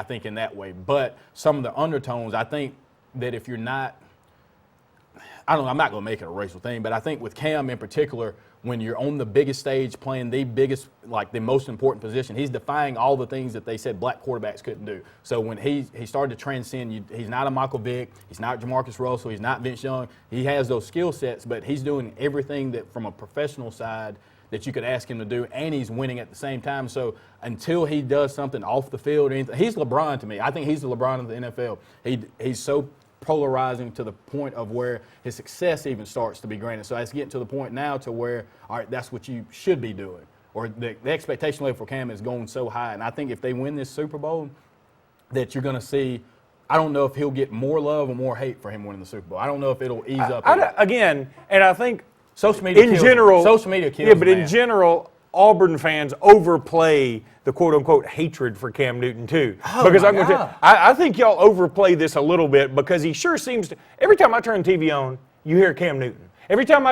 I think, in that way. But some of the undertones, I think that if you're not, I'm not going to make it a racial thing, but I think with Cam in particular, when you're on the biggest stage playing the biggest, like the most important position, he's defying all the things that they said black quarterbacks couldn't do. So when he started to transcend, he's not a Michael Vick, he's not Jamarcus Russell, he's not Vince Young. He has those skill sets, but he's doing everything that from a professional side that you could ask him to do, and he's winning at the same time. So until he does something off the field or anything, he's LeBron to me. I think he's the LeBron of the NFL. He's so polarizing to the point of where his success even starts to be granted. So it's getting to the point now to where, all right, that's what you should be doing. Or the expectation level for Cam is going so high. And I think if they win this Super Bowl, that you're going to see, I don't know if he'll get more love or more hate for him winning the Super Bowl. I don't know if it'll ease up. Again, and I think social media kills yeah, but in general, Auburn fans overplay the quote-unquote hatred for Cam Newton too. Because I think y'all overplay this a little bit because he sure seems to. Every time I turn the TV on, you hear Cam Newton. Every time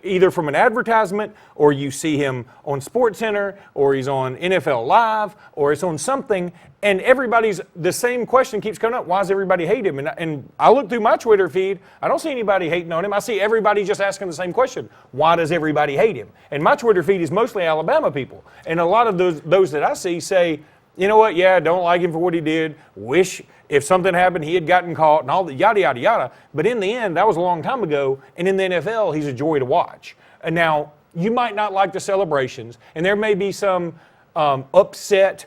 either from an advertisement or you see him on SportsCenter or he's on NFL Live or it's on something, and the same question keeps coming up. Why does everybody hate him? And I look through my Twitter feed. I don't see anybody hating on him. I see everybody just asking the same question. Why does everybody hate him? And my Twitter feed is mostly Alabama people. And a lot of those that I see say, you know what, yeah, don't like him for what he did. Wish if something happened he had gotten caught and all the yada, yada, yada. But in the end, that was a long time ago. And in the NFL, he's a joy to watch. And now, you might not like the celebrations. And there may be some upset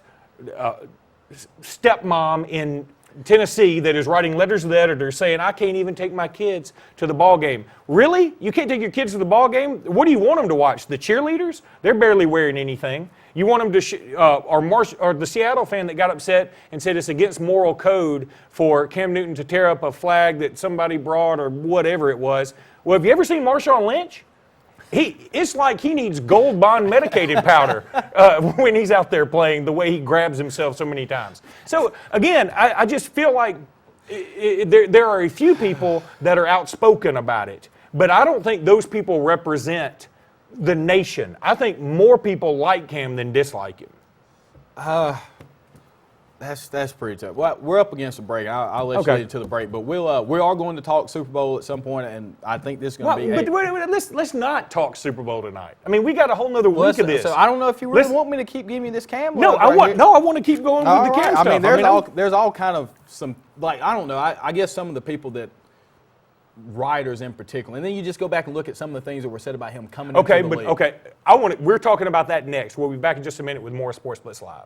stepmom in Tennessee that is writing letters to the editor saying, I can't even take my kids to the ball game. Really? You can't take your kids to the ball game? What do you want them to watch? The cheerleaders? They're barely wearing anything. You want them to, or the Seattle fan that got upset and said it's against moral code for Cam Newton to tear up a flag that somebody brought or whatever it was. Well, have you ever seen Marshawn Lynch? It's like he needs Gold Bond medicated powder when he's out there playing, the way he grabs himself so many times. So, again, I just feel like there are a few people that are outspoken about it, but I don't think those people represent the nation. I think more people like Cam than dislike him. That's pretty tough. Well, we're up against a break. I'll let you lead to the break, but we are going to talk Super Bowl at some point, and I think this is going to be. But wait, let's not talk Super Bowl tonight. I mean, we got a whole nother week of this. So I don't know if you really want me to keep giving you this Cam. No, I want to keep going with the Cam stuff. I mean, there's all kind of some, like, I don't know. I guess some of the people that, writers in particular, and then you just go back and look at some of the things that were said about him coming into the league. Okay, we're talking about that next. We'll be back in just a minute with more Sportz Blitz Live.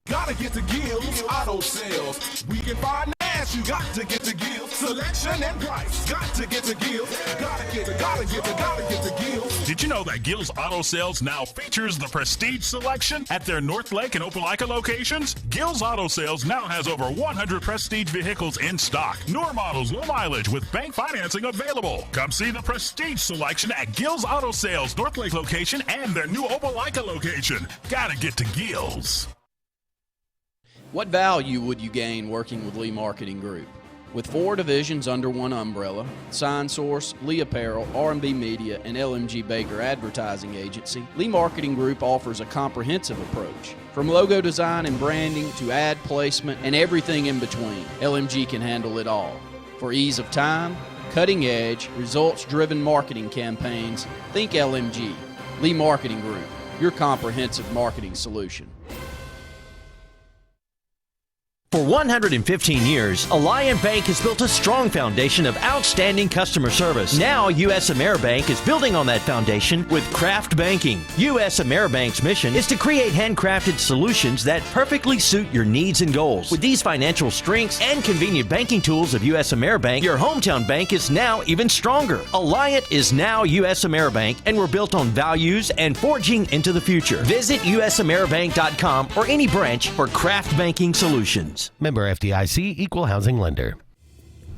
Gotta get to Gills Auto Sales. We can finance, you got to get to Gills. Selection and price, got to get to Gills. Gotta get to Gills. Did you know that Gills Auto Sales now features the Prestige Selection at their North Lake and Opelika locations? Gills Auto Sales now has over 100 Prestige vehicles in stock. Newer models, low mileage with bank financing available. Come see the Prestige Selection at Gills Auto Sales North Lake location and their new Opelika location. Gotta get to Gills. What value would you gain working with Lee Marketing Group? With 4 divisions under one umbrella, Sign Source, Lee Apparel, R&B Media, and LMG Baker Advertising Agency, Lee Marketing Group offers a comprehensive approach. From logo design and branding to ad placement and everything in between, LMG can handle it all. For ease of time, Cutting-edge, results-driven marketing campaigns? Think LMG. Lee Marketing Group, your comprehensive marketing solution. For 115 years, Alliant Bank has built a strong foundation of outstanding customer service. Now, U.S. AmeriBank is building on that foundation with Craft Banking. U.S. AmeriBank's mission is to create handcrafted solutions that perfectly suit your needs and goals. With these financial strengths and convenient banking tools of U.S. AmeriBank, your hometown bank is now even stronger. Alliant is now U.S. AmeriBank, and we're built on values and forging into the future. Visit usameribank.com or any branch for Craft Banking solutions. Member FDIC, Equal Housing Lender.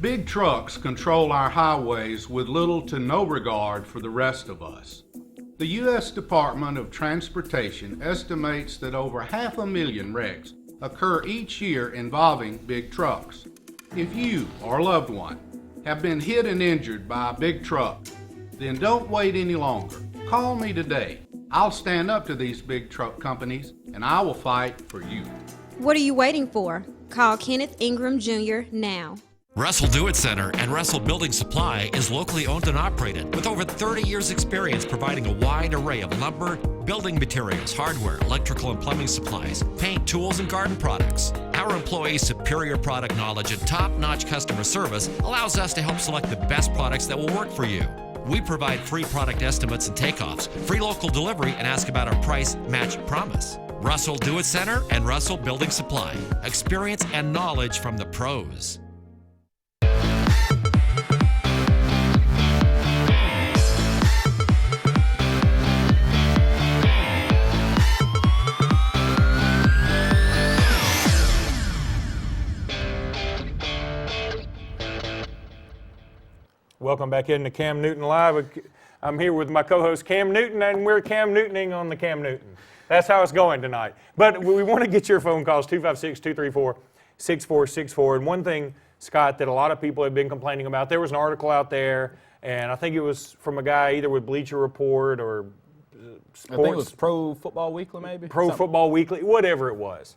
Big trucks control our highways with little to no regard for the rest of us. The U.S. Department of Transportation estimates that over 500,000 wrecks occur each year involving big trucks. If you or a loved one have been hit and injured by a big truck, then don't wait any longer. Call me today. I'll stand up to these big truck companies and I will fight for you. What are you waiting for? Call Kenneth Ingram Jr. now. Russell Do-It Center and Russell Building Supply is locally owned and operated with over 30 years experience providing a wide array of lumber, building materials, hardware, electrical and plumbing supplies, paint, tools, and garden products. Our employees' superior product knowledge and top-notch customer service allows us to help select the best products that will work for you. We provide free product estimates and takeoffs, free local delivery, and ask about our price match promise. Russell Do-It Center and Russell Building Supply. Experience and knowledge from the pros. Welcome back into Cam Newton Live. I'm here with my co-host Cam Newton, and we're Cam Newtoning on the Cam Newton. That's how it's going tonight. But we want to get your phone calls, 256-234-6464. And one thing, Scott, that a lot of people have been complaining about, there was an article out there, and I think it was from a guy either with Bleacher Report or Sports. I think it was Pro Football Weekly, maybe? Football Weekly, whatever it was.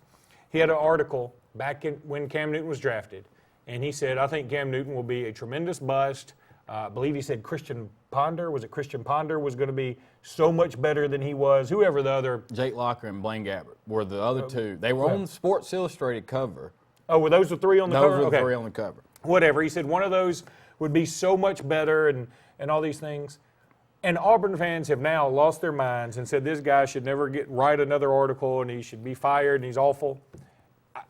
He had an article back when Cam Newton was drafted, and he said, I think Cam Newton will be a tremendous bust. I believe he said Christian Ponder. Was it Christian Ponder was going to be so much better than he was? Whoever the other. Jake Locker and Blaine Gabbert were the other two. They were on the Sports Illustrated cover. Oh, were those the three on the cover? Those were the three on the cover. Whatever. He said one of those would be so much better and all these things. And Auburn fans have now lost their minds and said this guy should never write another article and he should be fired and he's awful.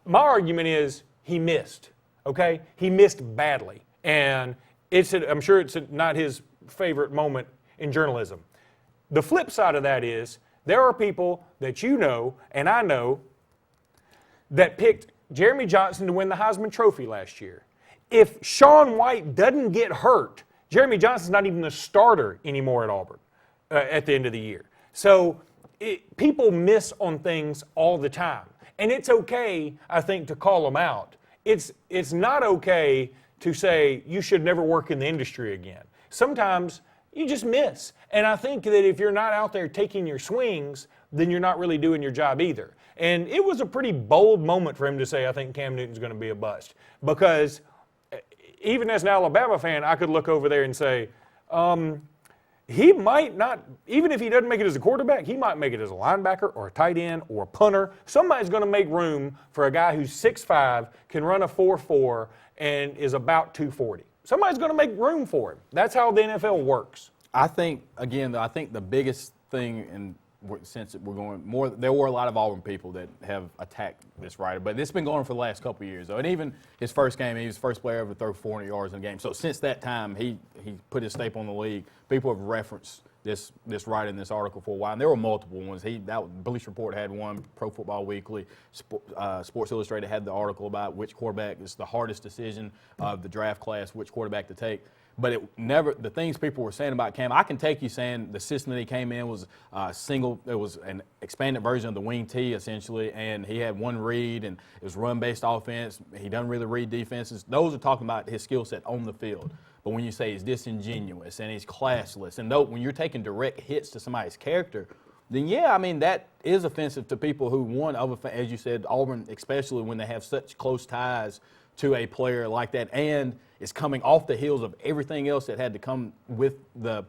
My argument is he missed, okay? He missed badly. And I'm sure it's not his favorite moment in journalism. The flip side of that is there are people that you know and I know that picked Jeremy Johnson to win the Heisman Trophy last year. If Sean White doesn't get hurt, Jeremy Johnson's not even the starter anymore at Auburn at the end of the year. So people miss on things all the time. And it's okay, I think, to call them out. It's not okay to say you should never work in the industry again. Sometimes you just miss. And I think that if you're not out there taking your swings, then you're not really doing your job either. And it was a pretty bold moment for him to say, I think Cam Newton's going to be a bust. Because even as an Alabama fan, I could look over there and say, he might not, even if he doesn't make it as a quarterback, he might make it as a linebacker or a tight end or a punter. Somebody's going to make room for a guy who's 6'5", can run a 4.4, and is about 240. Somebody's going to make room for him. That's how the NFL works. I think, again, though, I think the biggest thing, and since we're going more, there were a lot of Auburn people that have attacked this writer, but it's been going on for the last couple of years, though. And even his first game, he was the first player ever to throw 400 yards in a game. So since that time, he put his staple on the league. People have referenced this writer in this article for a while, and there were multiple ones. Bleacher Report had one, Pro Football Weekly, Sports Illustrated had the article about which quarterback is the hardest decision of the draft class, which quarterback to take. But the things people were saying about Cam, I can take you saying the system that he came in was it was an expanded version of the wing T, essentially, and he had one read, and it was run-based offense. He doesn't really read defenses. Those are talking about his skill set on the field. But when you say he's disingenuous and he's classless, and when you're taking direct hits to somebody's character, then yeah, I mean, that is offensive to people who, as you said, Auburn, especially when they have such close ties to a player like that. And is coming off the heels of everything else that had to come with the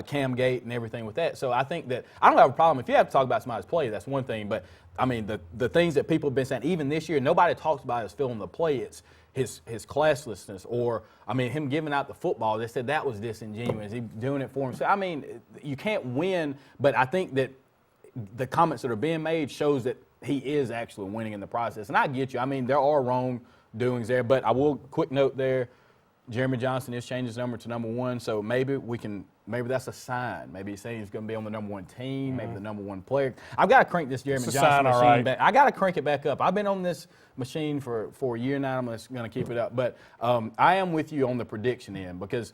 Cam Gate and everything with that. So I think that I don't have a problem. If you have to talk about somebody's play, that's one thing. But, I mean, the things that people have been saying, even this year, nobody talks about his film the play. It's his classlessness, or, I mean, him giving out the football. They said that was disingenuous. He doing it for himself. I mean, you can't win, but I think that the comments that are being made shows that he is actually winning in the process. And I get you. I mean, there are wrongdoings there, but I will quick note there, Jeremy Johnson is changing his number to number 1, so maybe that's a sign. Maybe he's saying he's going to be on the number 1 team, maybe the number 1 player. I've got to crank this Jeremy Johnson machine back. I got to crank it back up. I've been on this machine for a year now. I'm just going to keep it up. But I am with you on the prediction end, because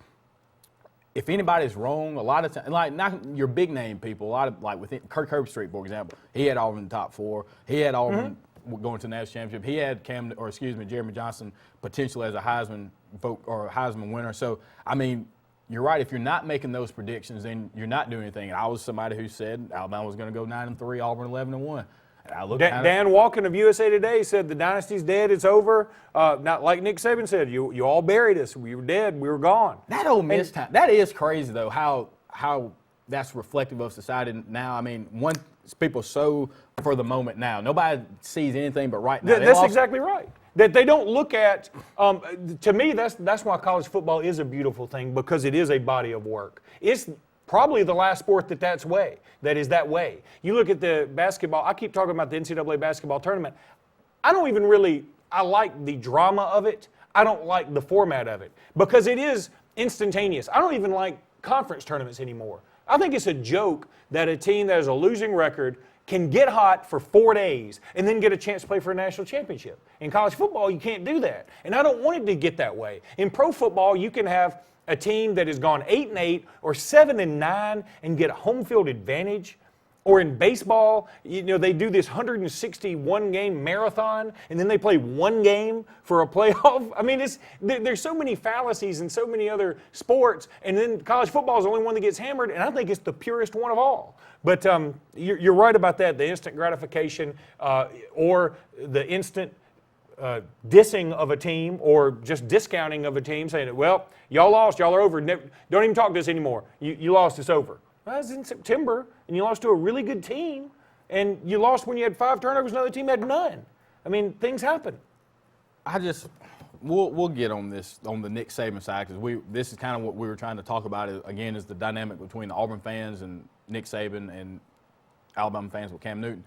if anybody's wrong, a lot of times, like not your big name people, a lot of, like with Kirk Herbstreit, for example, he had Auburn in the top 4. He had Auburn going to the national championship. He had Jeremy Johnson potentially as a Heisman vote or a Heisman winner. So, I mean, you're right. If you're not making those predictions, then you're not doing anything. And I was somebody who said Alabama was going to go 9-3, Auburn 11-1. Dan Walken of USA Today said the dynasty's dead, it's over. Not like Nick Saban said, you all buried us. We were dead, we were gone. That Ole Miss time, that is crazy though. How that's reflective of society now. I mean, people so for the moment now. Nobody sees anything but right now. That's exactly right. That they don't look at, to me, that's why college football is a beautiful thing, because it is a body of work. It's probably the last sport that is that way. You look at the basketball, I keep talking about the NCAA basketball tournament. I like the drama of it. I don't like the format of it, because it is instantaneous. I don't even like conference tournaments anymore. I think it's a joke that a team that has a losing record can get hot for 4 days and then get a chance to play for a national championship. In college football, you can't do that. And I don't want it to get that way. In pro football, you can have a team that has gone 8-8 or 7-9 and get a home field advantage. Or in baseball, they do this 161-game marathon, and then they play one game for a playoff. I mean, there's so many fallacies in so many other sports, and then college football is the only one that gets hammered, and I think it's the purest one of all. But you're right about that, the instant gratification or the instant dissing of a team, or just discounting of a team, saying, well, y'all lost, y'all are over, don't even talk to us anymore. You lost, it's over. Well, that was in September, and you lost to a really good team, and you lost when you had 5 turnovers, another team had none. I mean, things happen. We'll get on this, on the Nick Saban side, because this is kind of what we were trying to talk about, is the dynamic between the Auburn fans and Nick Saban and Alabama fans with Cam Newton.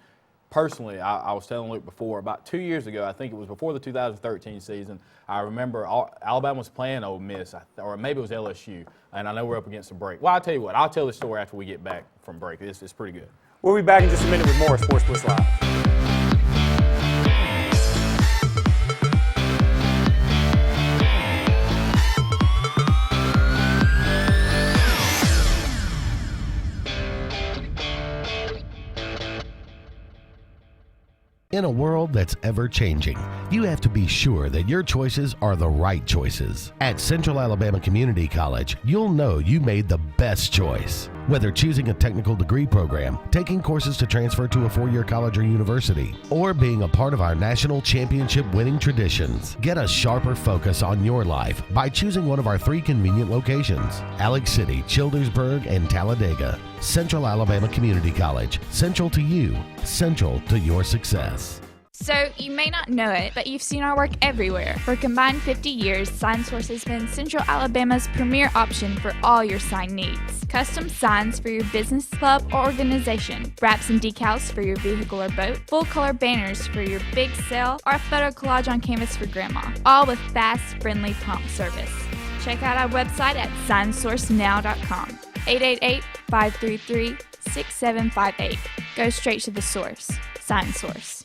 Personally, I was telling Luke before, about 2 years ago, I think it was before the 2013 season, I remember Alabama was playing Ole Miss, or maybe it was LSU, and I know we're up against a break. Well, I'll tell you what, I'll tell the story after we get back from break. It's pretty good. We'll be back in just a minute with more Sportz Blitz Live. In a world that's ever-changing, you have to be sure that your choices are the right choices. At Central Alabama Community College, you'll know you made the best choice. Whether choosing a technical degree program, taking courses to transfer to a 4-year college or university, or being a part of our national championship winning traditions, get a sharper focus on your life by choosing one of our 3 convenient locations: Alex City, Childersburg, and Talladega. Central Alabama Community College. Central to you. Central to your success. So, you may not know it, but you've seen our work everywhere. For a combined 50 years, SignSource has been Central Alabama's premier option for all your sign needs. Custom signs for your business, club, or organization, wraps and decals for your vehicle or boat, full-color banners for your big sale, or a photo collage on canvas for grandma. All with fast, friendly, prompt service. Check out our website at signsourcenow.com. 888-533-6758. Go straight to the source. SignSource.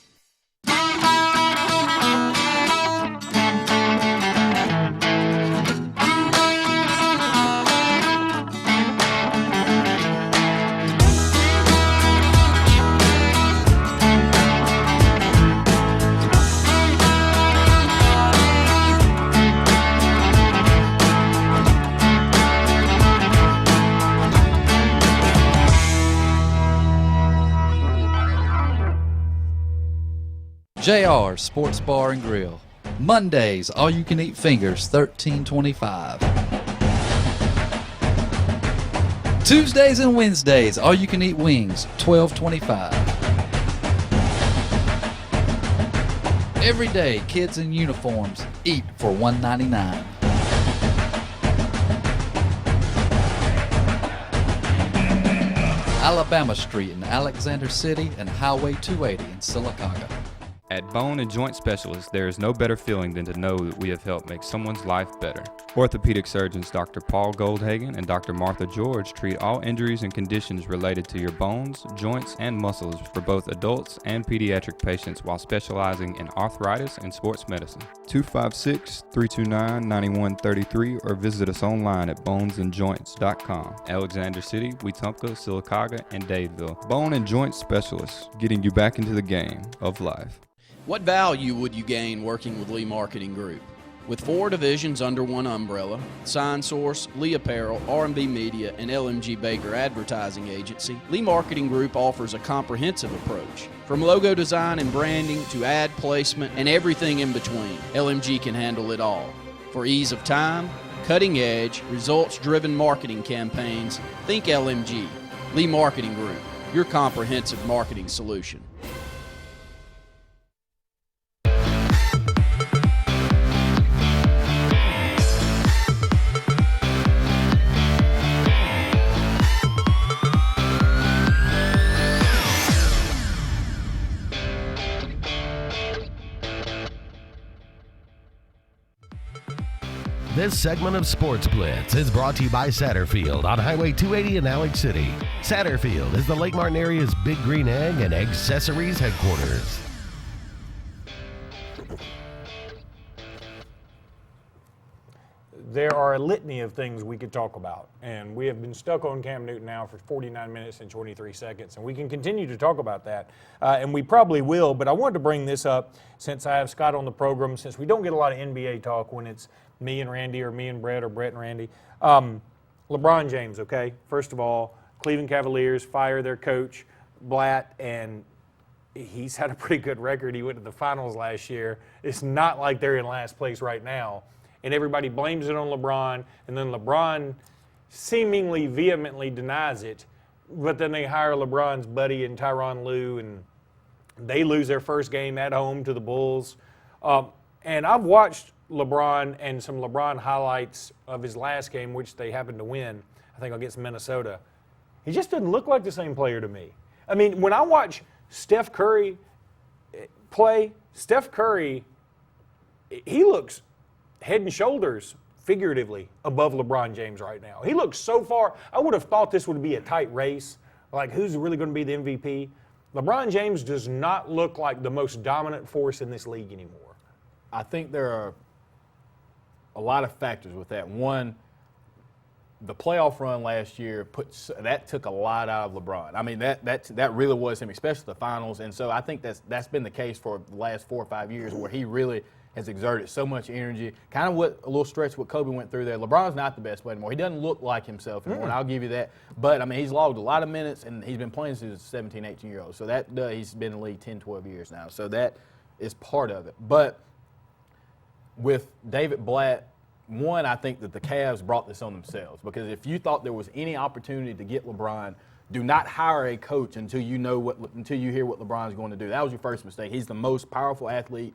JR Sports Bar and Grill. Mondays, all you can eat fingers, $13.25. Tuesdays and Wednesdays, all you can eat wings, $12.25. Every day, kids in uniforms eat for $1.99. Alabama Street in Alexander City and Highway 280 in Sylacauga. At Bone and Joint Specialists, there is no better feeling than to know that we have helped make someone's life better. Orthopedic surgeons Dr. Paul Goldhagen and Dr. Martha George treat all injuries and conditions related to your bones, joints, and muscles for both adults and pediatric patients while specializing in arthritis and sports medicine. 256-329-9133 or visit us online at bonesandjoints.com. Alexander City, Wetumpka, Sylacauga, and Dadeville. Bone and Joint Specialists, getting you back into the game of life. What value would you gain working with Lee Marketing Group? With 4 divisions under one umbrella, Sign Source, Lee Apparel, R&B Media, and LMG Baker Advertising Agency, Lee Marketing Group offers a comprehensive approach. From logo design and branding to ad placement and everything in between, LMG can handle it all. For ease of time, cutting-edge, results-driven marketing campaigns, think LMG. Lee Marketing Group, your comprehensive marketing solution. This segment of Sports Blitz is brought to you by Satterfield on Highway 280 in Alex City. Satterfield is the Lake Martin area's Big Green Egg and Accessories headquarters. There are a litany of things we could talk about, and we have been stuck on Cam Newton now for 49 minutes and 23 seconds, and we can continue to talk about that, and we probably will, but I wanted to bring this up since I have Scott on the program, since we don't get a lot of NBA talk when it's me and Randy or me and Brett or Brett and Randy. LeBron James, okay? First of all, Cleveland Cavaliers fire their coach, Blatt, and he's had a pretty good record. He went to the finals last year. It's not like they're in last place right now. And everybody blames it on LeBron, and then LeBron seemingly vehemently denies it, but then they hire LeBron's buddy and Tyronn Lue, and they lose their first game at home to the Bulls. And I've watched LeBron and some LeBron highlights of his last game, which they happened to win, I think against Minnesota. He just doesn't look like the same player to me. I mean, when I watch Steph Curry play, Steph Curry, he looks head and shoulders, figuratively, above LeBron James right now. He looks so far. I would have thought this would be a tight race, like who's really going to be the MVP. LeBron James does not look like the most dominant force in this league anymore. I think there are a lot of factors with that. One, the playoff run last year that took a lot out of LeBron. I mean, that really was him, especially the finals. And so I think that's been the case for the last 4 or 5 years, where he really has exerted so much energy. Kind of what a little stretch what Kobe went through there. LeBron's not the best player anymore. He doesn't look like himself anymore, and I'll give you that. But, I mean, he's logged a lot of minutes, and he's been playing since he was 17, 18-year-old. So he's been in the league 10, 12 years now. So that is part of it. But with David Blatt, one, I think that the Cavs brought this on themselves, because if you thought there was any opportunity to get LeBron, do not hire a coach until you hear what LeBron's going to do. That was your first mistake. He's the most powerful athlete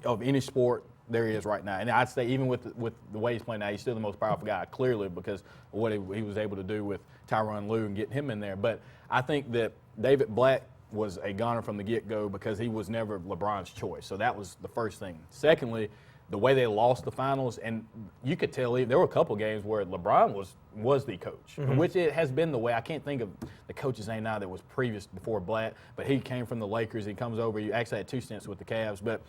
of any sport there is right now. And I'd say even with the way he's playing now, he's still the most powerful guy, clearly, because of what he was able to do with Tyronn Lue and getting him in there. But I think that David Blatt was a gunner from the get-go, because he was never LeBron's choice. So that was the first thing. Secondly, the way they lost the finals, and you could tell there were a couple games where LeBron was the coach, which it has been the way. I can't think of the coach's name now that was before Blatt, but he came from the Lakers. He comes over. He actually had 2 stints with the Cavs, but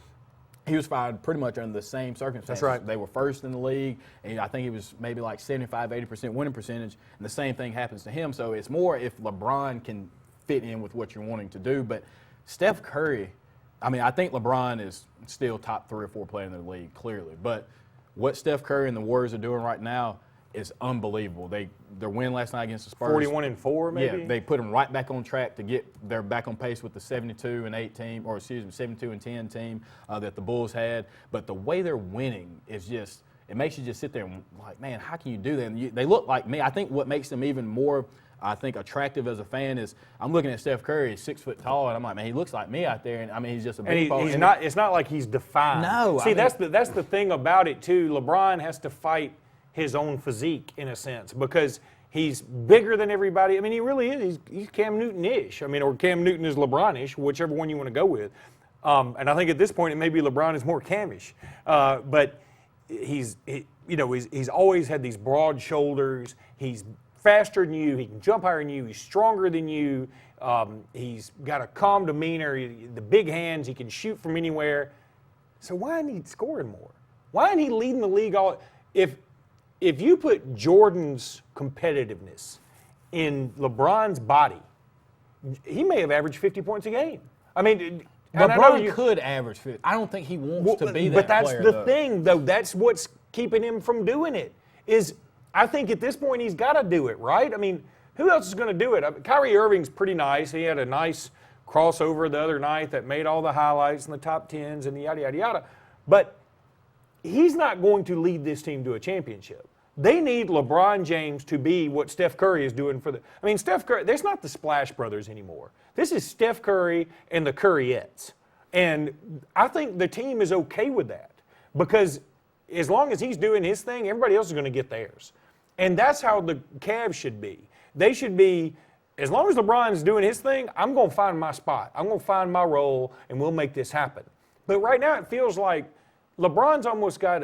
he was fired pretty much under the same circumstances. That's right. They were first in the league, and I think he was maybe like 75-80% winning percentage, and the same thing happens to him. So it's more if LeBron can fit in with what you're wanting to do. But Steph Curry, I mean, I think LeBron is still top 3 or 4 player in the league, clearly. But what Steph Curry and the Warriors are doing right now, is unbelievable. Their win last night against the Spurs. 41-4, maybe. Yeah, they put them right back on track to get. They're back on pace with the 72-8 team, or 72-10 team that the Bulls had. But the way they're winning is just. It makes you just sit there and like, man, how can you do that? And they look like me. I think what makes them even more, attractive as a fan is I'm looking at Steph Curry, he's 6 foot tall, and I'm like, man, he looks like me out there. And he's just a big ball. He's not. It's not like he's defined. No. See, that's the thing about it too. LeBron has to fight his own physique in a sense because he's bigger than everybody. I mean, he really is. He's Cam Newton-ish. I mean, or Cam Newton is LeBron-ish, whichever one you want to go with. And I think at this point it may be LeBron is more Cam-ish, but. He's always had these broad shoulders. He's faster than you. He can jump higher than you. He's stronger than you. He's got a calm demeanor. The big hands. He can shoot from anywhere. So why isn't he scoring more? Why isn't he leading the league all? If you put Jordan's competitiveness in LeBron's body, he may have averaged 50 points a game. I mean. LeBron could average 50. I don't think he wants to be that But that's player, the thing, though. That's what's keeping him from doing it. I think at this point he's got to do it, right? I mean, who else is going to do it? Kyrie Irving's pretty nice. He had a nice crossover the other night that made all the highlights and the top 10s and the yada, yada, yada. But he's not going to lead this team to a championship. They need LeBron James to be what Steph Curry is doing Steph Curry, there's not the Splash Brothers anymore. This is Steph Curry and the Curryettes. And I think the team is okay with that because as long as he's doing his thing, everybody else is going to get theirs. And that's how the Cavs should be. They should be, as long as LeBron's doing his thing, I'm going to find my spot. I'm going to find my role, and we'll make this happen. But right now it feels like LeBron's almost got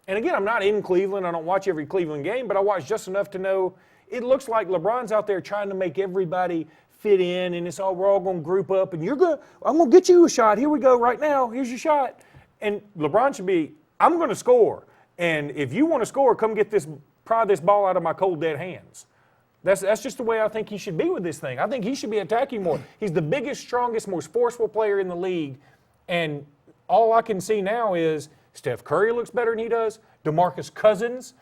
and again, I'm not in Cleveland. I don't watch every Cleveland game, but I watch just enough to know it looks like LeBron's out there trying to make everybody fit in, and we're all going to group up, and I'm going to get you a shot. Here we go right now. Here's your shot. And LeBron should be, I'm going to score. And if you want to score, come pry this ball out of my cold, dead hands. That's just the way I think he should be with this thing. I think he should be attacking more. He's the biggest, strongest, most forceful player in the league, and all I can see now is Steph Curry looks better than he does. DeMarcus Cousins,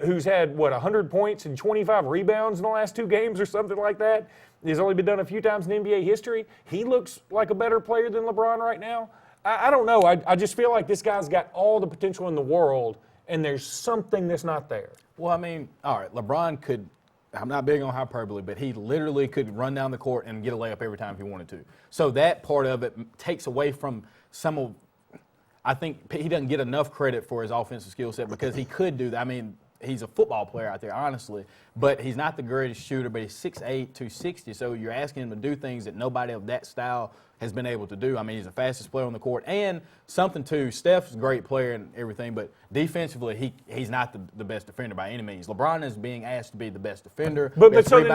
who's had, 100 points and 25 rebounds in the last 2 games or something like that. He's only been done a few times in NBA history. He looks like a better player than LeBron right now. I don't know. I just feel like this guy's got all the potential in the world, and there's something that's not there. Well, I mean, all right, LeBron could – I'm not big on hyperbole, but he literally could run down the court and get a layup every time he wanted to. So that part of it takes away from some of – I think he doesn't get enough credit for his offensive skill set because he could do that. I mean, he's a football player out there, honestly, but he's not the greatest shooter, but he's 6'8", 260, so you're asking him to do things that nobody of that style has been able to do. I mean, he's the fastest player on the court, and something too, Steph's a great player and everything, but defensively, he's not the best defender by any means. LeBron is being asked to be the best defender. But so then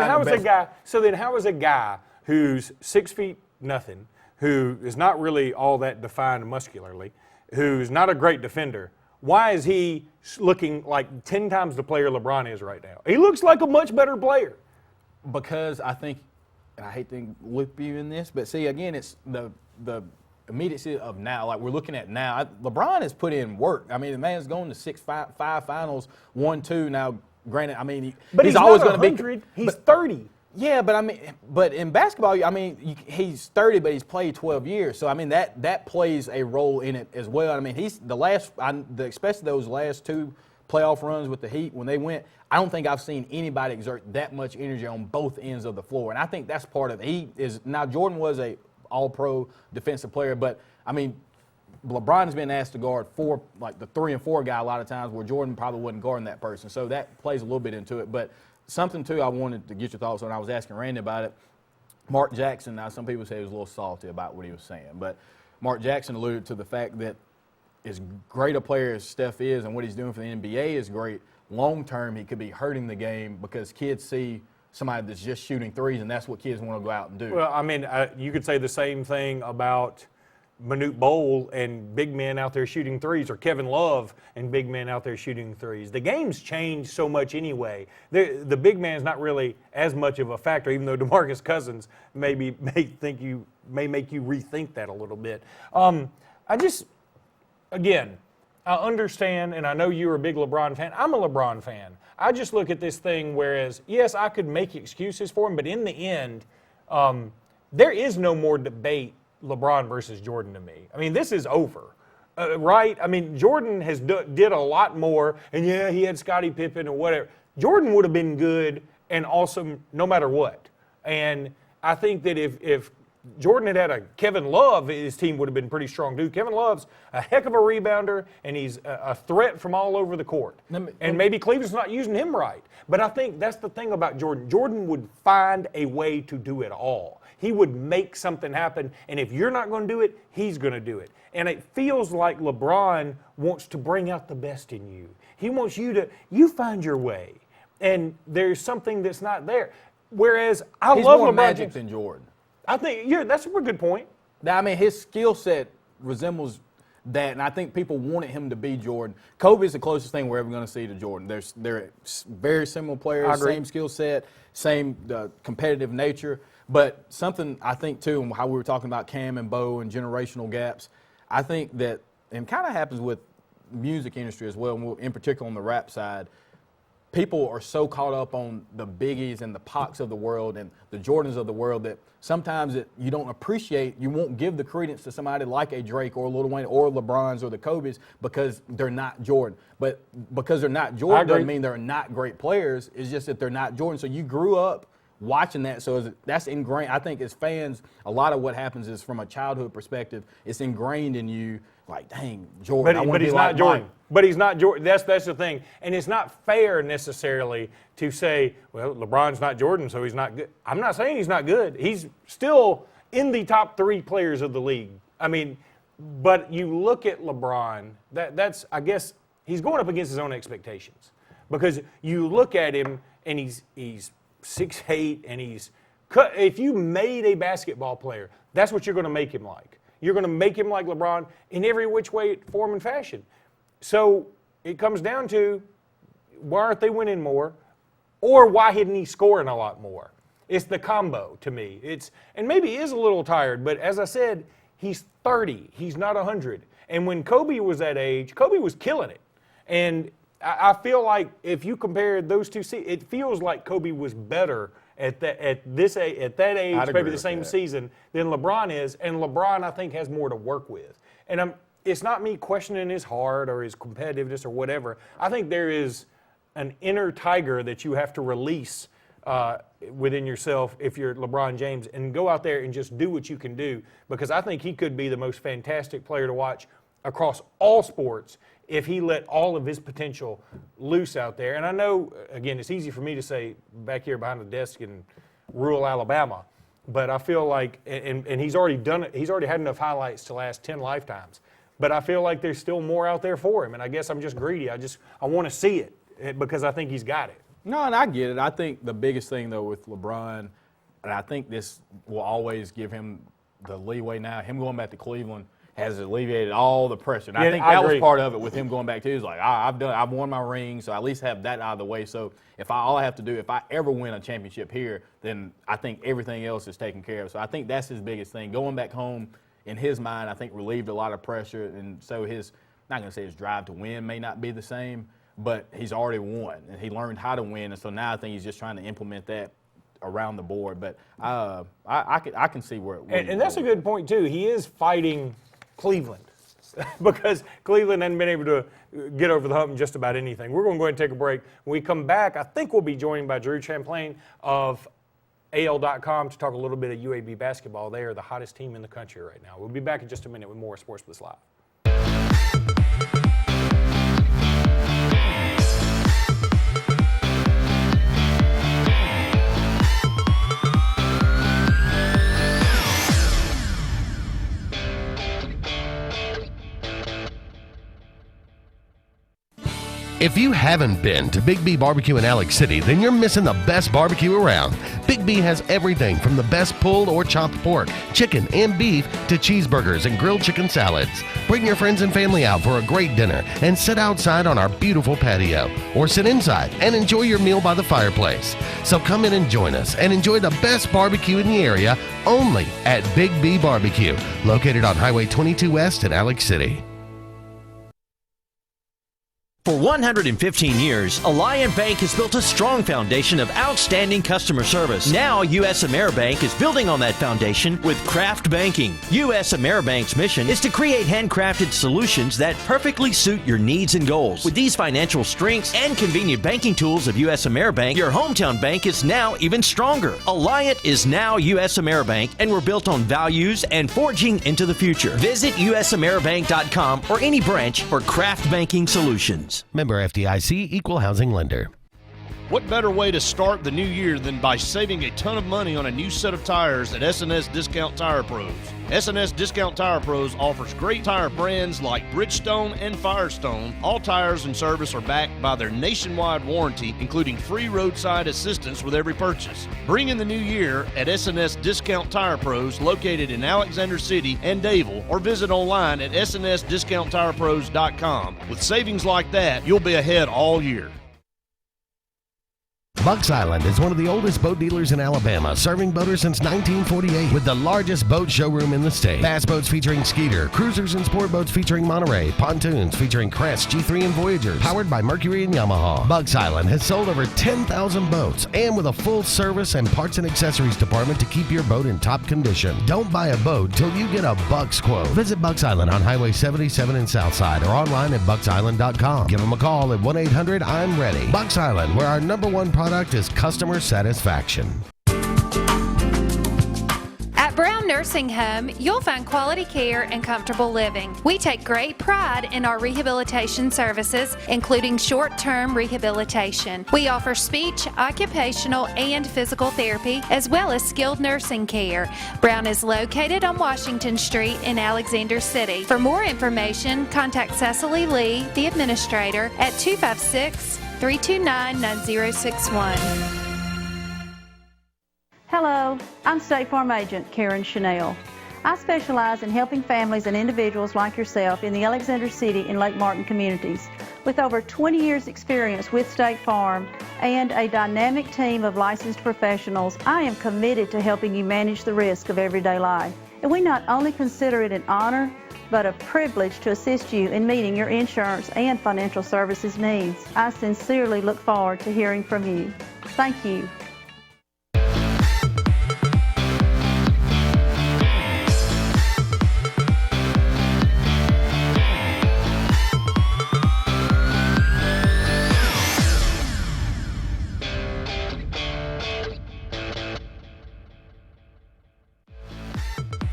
how is a guy who's 6 feet nothing, who is not really all that defined muscularly, who's not a great defender, why is he looking like 10 times the player LeBron is right now? He looks like a much better player. Because I think, and I hate to loop you in this, but see, again, it's the immediacy of now. Like, we're looking at now. LeBron has put in work. I mean, the man's going to five finals, 1-2. Now, granted, I mean, he's always going to be. He's 30. Yeah, but I mean, but in basketball, I mean, he's 30, but he's played 12 years. So I mean, that plays a role in it as well. I mean, he's especially those last 2 playoff runs with the Heat when they went. I don't think I've seen anybody exert that much energy on both ends of the floor, and I think that's part of it. Now Jordan was a All-Pro defensive player, but I mean, LeBron has been asked to guard the 3 and 4 guy a lot of times, where Jordan probably wasn't guarding that person. So that plays a little bit into it, but. Something, too, I wanted to get your thoughts on. I was asking Randy about it. Mark Jackson, now some people say he was a little salty about what he was saying, but Mark Jackson alluded to the fact that as great a player as Steph is and what he's doing for the NBA is great, long-term he could be hurting the game because kids see somebody that's just shooting threes, and that's what kids want to go out and do. Well, I mean, you could say the same thing about Manute Bol and big men out there shooting threes, or Kevin Love and big men out there shooting threes. The game's changed so much anyway. The big man's not really as much of a factor, even though DeMarcus Cousins may make you rethink that a little bit. Again, I understand, and I know you're a big LeBron fan. I'm a LeBron fan. I just look at this thing whereas, yes, I could make excuses for him, but in the end, there is no more debate LeBron versus Jordan to me. I mean, this is over, right? I mean, Jordan has did a lot more, and yeah, he had Scottie Pippen or whatever. Jordan would have been good and awesome no matter what. And I think that if Jordan had a Kevin Love, his team would have been pretty strong too. Kevin Love's a heck of a rebounder, and he's a threat from all over the court. And maybe Cleveland's not using him right. But I think that's the thing about Jordan. Jordan would find a way to do it all. He would make something happen, and if you're not going to do it, he's going to do it. And it feels like LeBron wants to bring out the best in you. He wants you find your way, and there's something that's not there. Whereas I He's love more LeBron magic James. than Jordan. I think that's a good point. I mean, his skill set resembles that, and I think people wanted him to be Jordan. Kobe's the closest thing we're ever going to see to Jordan. They're very similar players, same skill set, same competitive nature. But something I think, too, and how we were talking about Cam and Bo and generational gaps, I think that, and kind of happens with music industry as well, in particular on the rap side, people are so caught up on the Biggies and the Pacs of the world and the Jordans of the world that sometimes you don't appreciate, you won't give the credence to somebody like a Drake or Lil Wayne or LeBrons or the Kobes because they're not Jordan. But because they're not Jordan doesn't mean they're not great players. It's just that they're not Jordan. So you grew up watching that, so that's ingrained. I think as fans, a lot of what happens is from a childhood perspective, it's ingrained in you. Like, dang, Jordan. But he's not Jordan. But he's not Jordan. That's the thing. And it's not fair necessarily to say, well, LeBron's not Jordan, so he's not good. I'm not saying he's not good. He's still in the top 3 players of the league. I mean, but you look at LeBron, that's I guess he's going up against his own expectations. Because you look at him and he's 6'8", and if you made a basketball player, that's what you're going to make him like. You're going to make him like LeBron in every which way, form, and fashion. So it comes down to why aren't they winning more, or why isn't he scoring a lot more? It's the combo to me. And maybe he is a little tired, but as I said, he's 30. He's not 100. And when Kobe was that age, Kobe was killing it. And I feel like if you compare those two, it feels like Kobe was better at that age, maybe the same season, than LeBron is. And LeBron, I think, has more to work with. And it's not me questioning his heart or his competitiveness or whatever. I think there is an inner tiger that you have to release within yourself if you're LeBron James, and go out there and just do what you can do, because I think he could be the most fantastic player to watch across all sports if he let all of his potential loose out there. And I know, again, it's easy for me to say back here behind the desk in rural Alabama, but I feel like, and he's already done it, he's already had enough highlights to last 10 lifetimes. But I feel like there's still more out there for him, and I guess I'm just greedy. I want to see it because I think he's got it. No, and I get it. I think the biggest thing, though, with LeBron, and I think this will always give him the leeway now, him going back to Cleveland has alleviated all the pressure. And I think that was part of it with him going back to. He's like, I've won my ring, so I at least have that out of the way. So all I have to do, if I ever win a championship here, then I think everything else is taken care of. So I think that's his biggest thing. Going back home, in his mind, I think relieved a lot of pressure. And so not going to say his drive to win may not be the same, but he's already won, and he learned how to win. And so now I think he's just trying to implement that around the board. But I can see where and that's a good point, too. He is fighting Cleveland because Cleveland hasn't been able to get over the hump in just about anything. We're going to go ahead and take a break. When we come back, I think we'll be joined by Drew Champlain of AL.com to talk a little bit of UAB basketball. They are the hottest team in the country right now. We'll be back in just a minute with more Sportz Blitz Live. If you haven't been to Big B Barbecue in Alex City, then you're missing the best barbecue around. Big B has everything from the best pulled or chopped pork, chicken, and beef to cheeseburgers and grilled chicken salads. Bring your friends and family out for a great dinner and sit outside on our beautiful patio, or sit inside and enjoy your meal by the fireplace. So come in and join us and enjoy the best barbecue in the area only at Big B Barbecue, located on Highway 22 West in Alex City. For 115 years, Alliant Bank has built a strong foundation of outstanding customer service. Now, U.S. AmeriBank is building on that foundation with Craft Banking. U.S. AmeriBank's mission is to create handcrafted solutions that perfectly suit your needs and goals. With these financial strengths and convenient banking tools of U.S. AmeriBank, your hometown bank is now even stronger. Alliant is now U.S. AmeriBank, and we're built on values and forging into the future. Visit usameribank.com or any branch for Craft Banking solutions. Member FDIC, Equal Housing Lender. What better way to start the new year than by saving a ton of money on a new set of tires at S&S Discount Tire Pros? S&S Discount Tire Pros offers great tire brands like Bridgestone and Firestone. All tires and service are backed by their nationwide warranty, including free roadside assistance with every purchase. Bring in the new year at S&S Discount Tire Pros, located in Alexander City and Dayville, or visit online at snsdiscounttirepros.com. With savings like that, you'll be ahead all year. Bucks Island is one of the oldest boat dealers in Alabama, serving boaters since 1948 with the largest boat showroom in the state. Bass boats featuring Skeeter, cruisers and sport boats featuring Monterey, pontoons featuring Crest, G3 and Voyagers, powered by Mercury and Yamaha. Bucks Island has sold over 10,000 boats, and with a full service and parts and accessories department to keep your boat in top condition. Don't buy a boat till you get a Bucks quote. Visit Bucks Island on Highway 77 in Southside or online at bucksisland.com. Give them a call at 1-800-I'm-READY. Bucks Island, where our #1 product is customer satisfaction. At Brown Nursing Home, you'll find quality care and comfortable living. We take great pride in our rehabilitation services, including short-term rehabilitation. We offer speech, occupational, and physical therapy, as well as skilled nursing care. Brown is located on Washington Street in Alexander City. For more information, contact Cecily Lee, the administrator, at 256-329-9061. Hello, I'm State Farm Agent Karen Chanel. I specialize in helping families and individuals like yourself in the Alexander City and Lake Martin communities. With over 20 years experience with State Farm and a dynamic team of licensed professionals, I am committed to helping you manage the risk of everyday life. And we not only consider it an honor, but a privilege to assist you in meeting your insurance and financial services needs. I sincerely look forward to hearing from you. Thank you.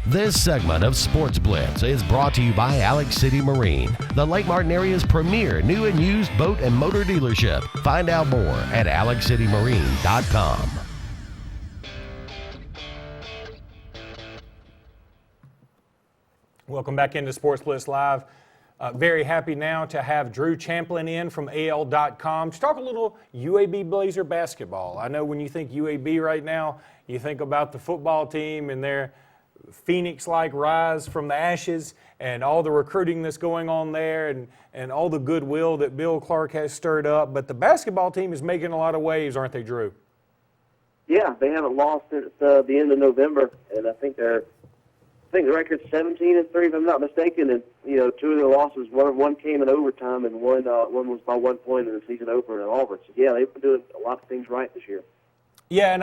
This segment of Sportz Blitz is brought to you by Alex City Marine, the Lake Martin area's premier new and used boat and motor dealership. Find out more at alexcitymarine.com. Welcome back into Sportz Blitz Live. Very happy now to have Drew Champlin in from AL.com to talk a little UAB Blazer basketball. I know when you think UAB right now, you think about the football team and their Phoenix-like rise from the ashes and all the recruiting that's going on there and all the goodwill that Bill Clark has stirred up. But the basketball team is making a lot of waves, aren't they, Drew? Yeah, they haven't lost since the end of November, and I think the record's 17-3, if I'm not mistaken. And two of their losses, one came in overtime, and one was by 1 point in the season opener at Auburn. So yeah, they've been doing a lot of things right this year. Yeah, and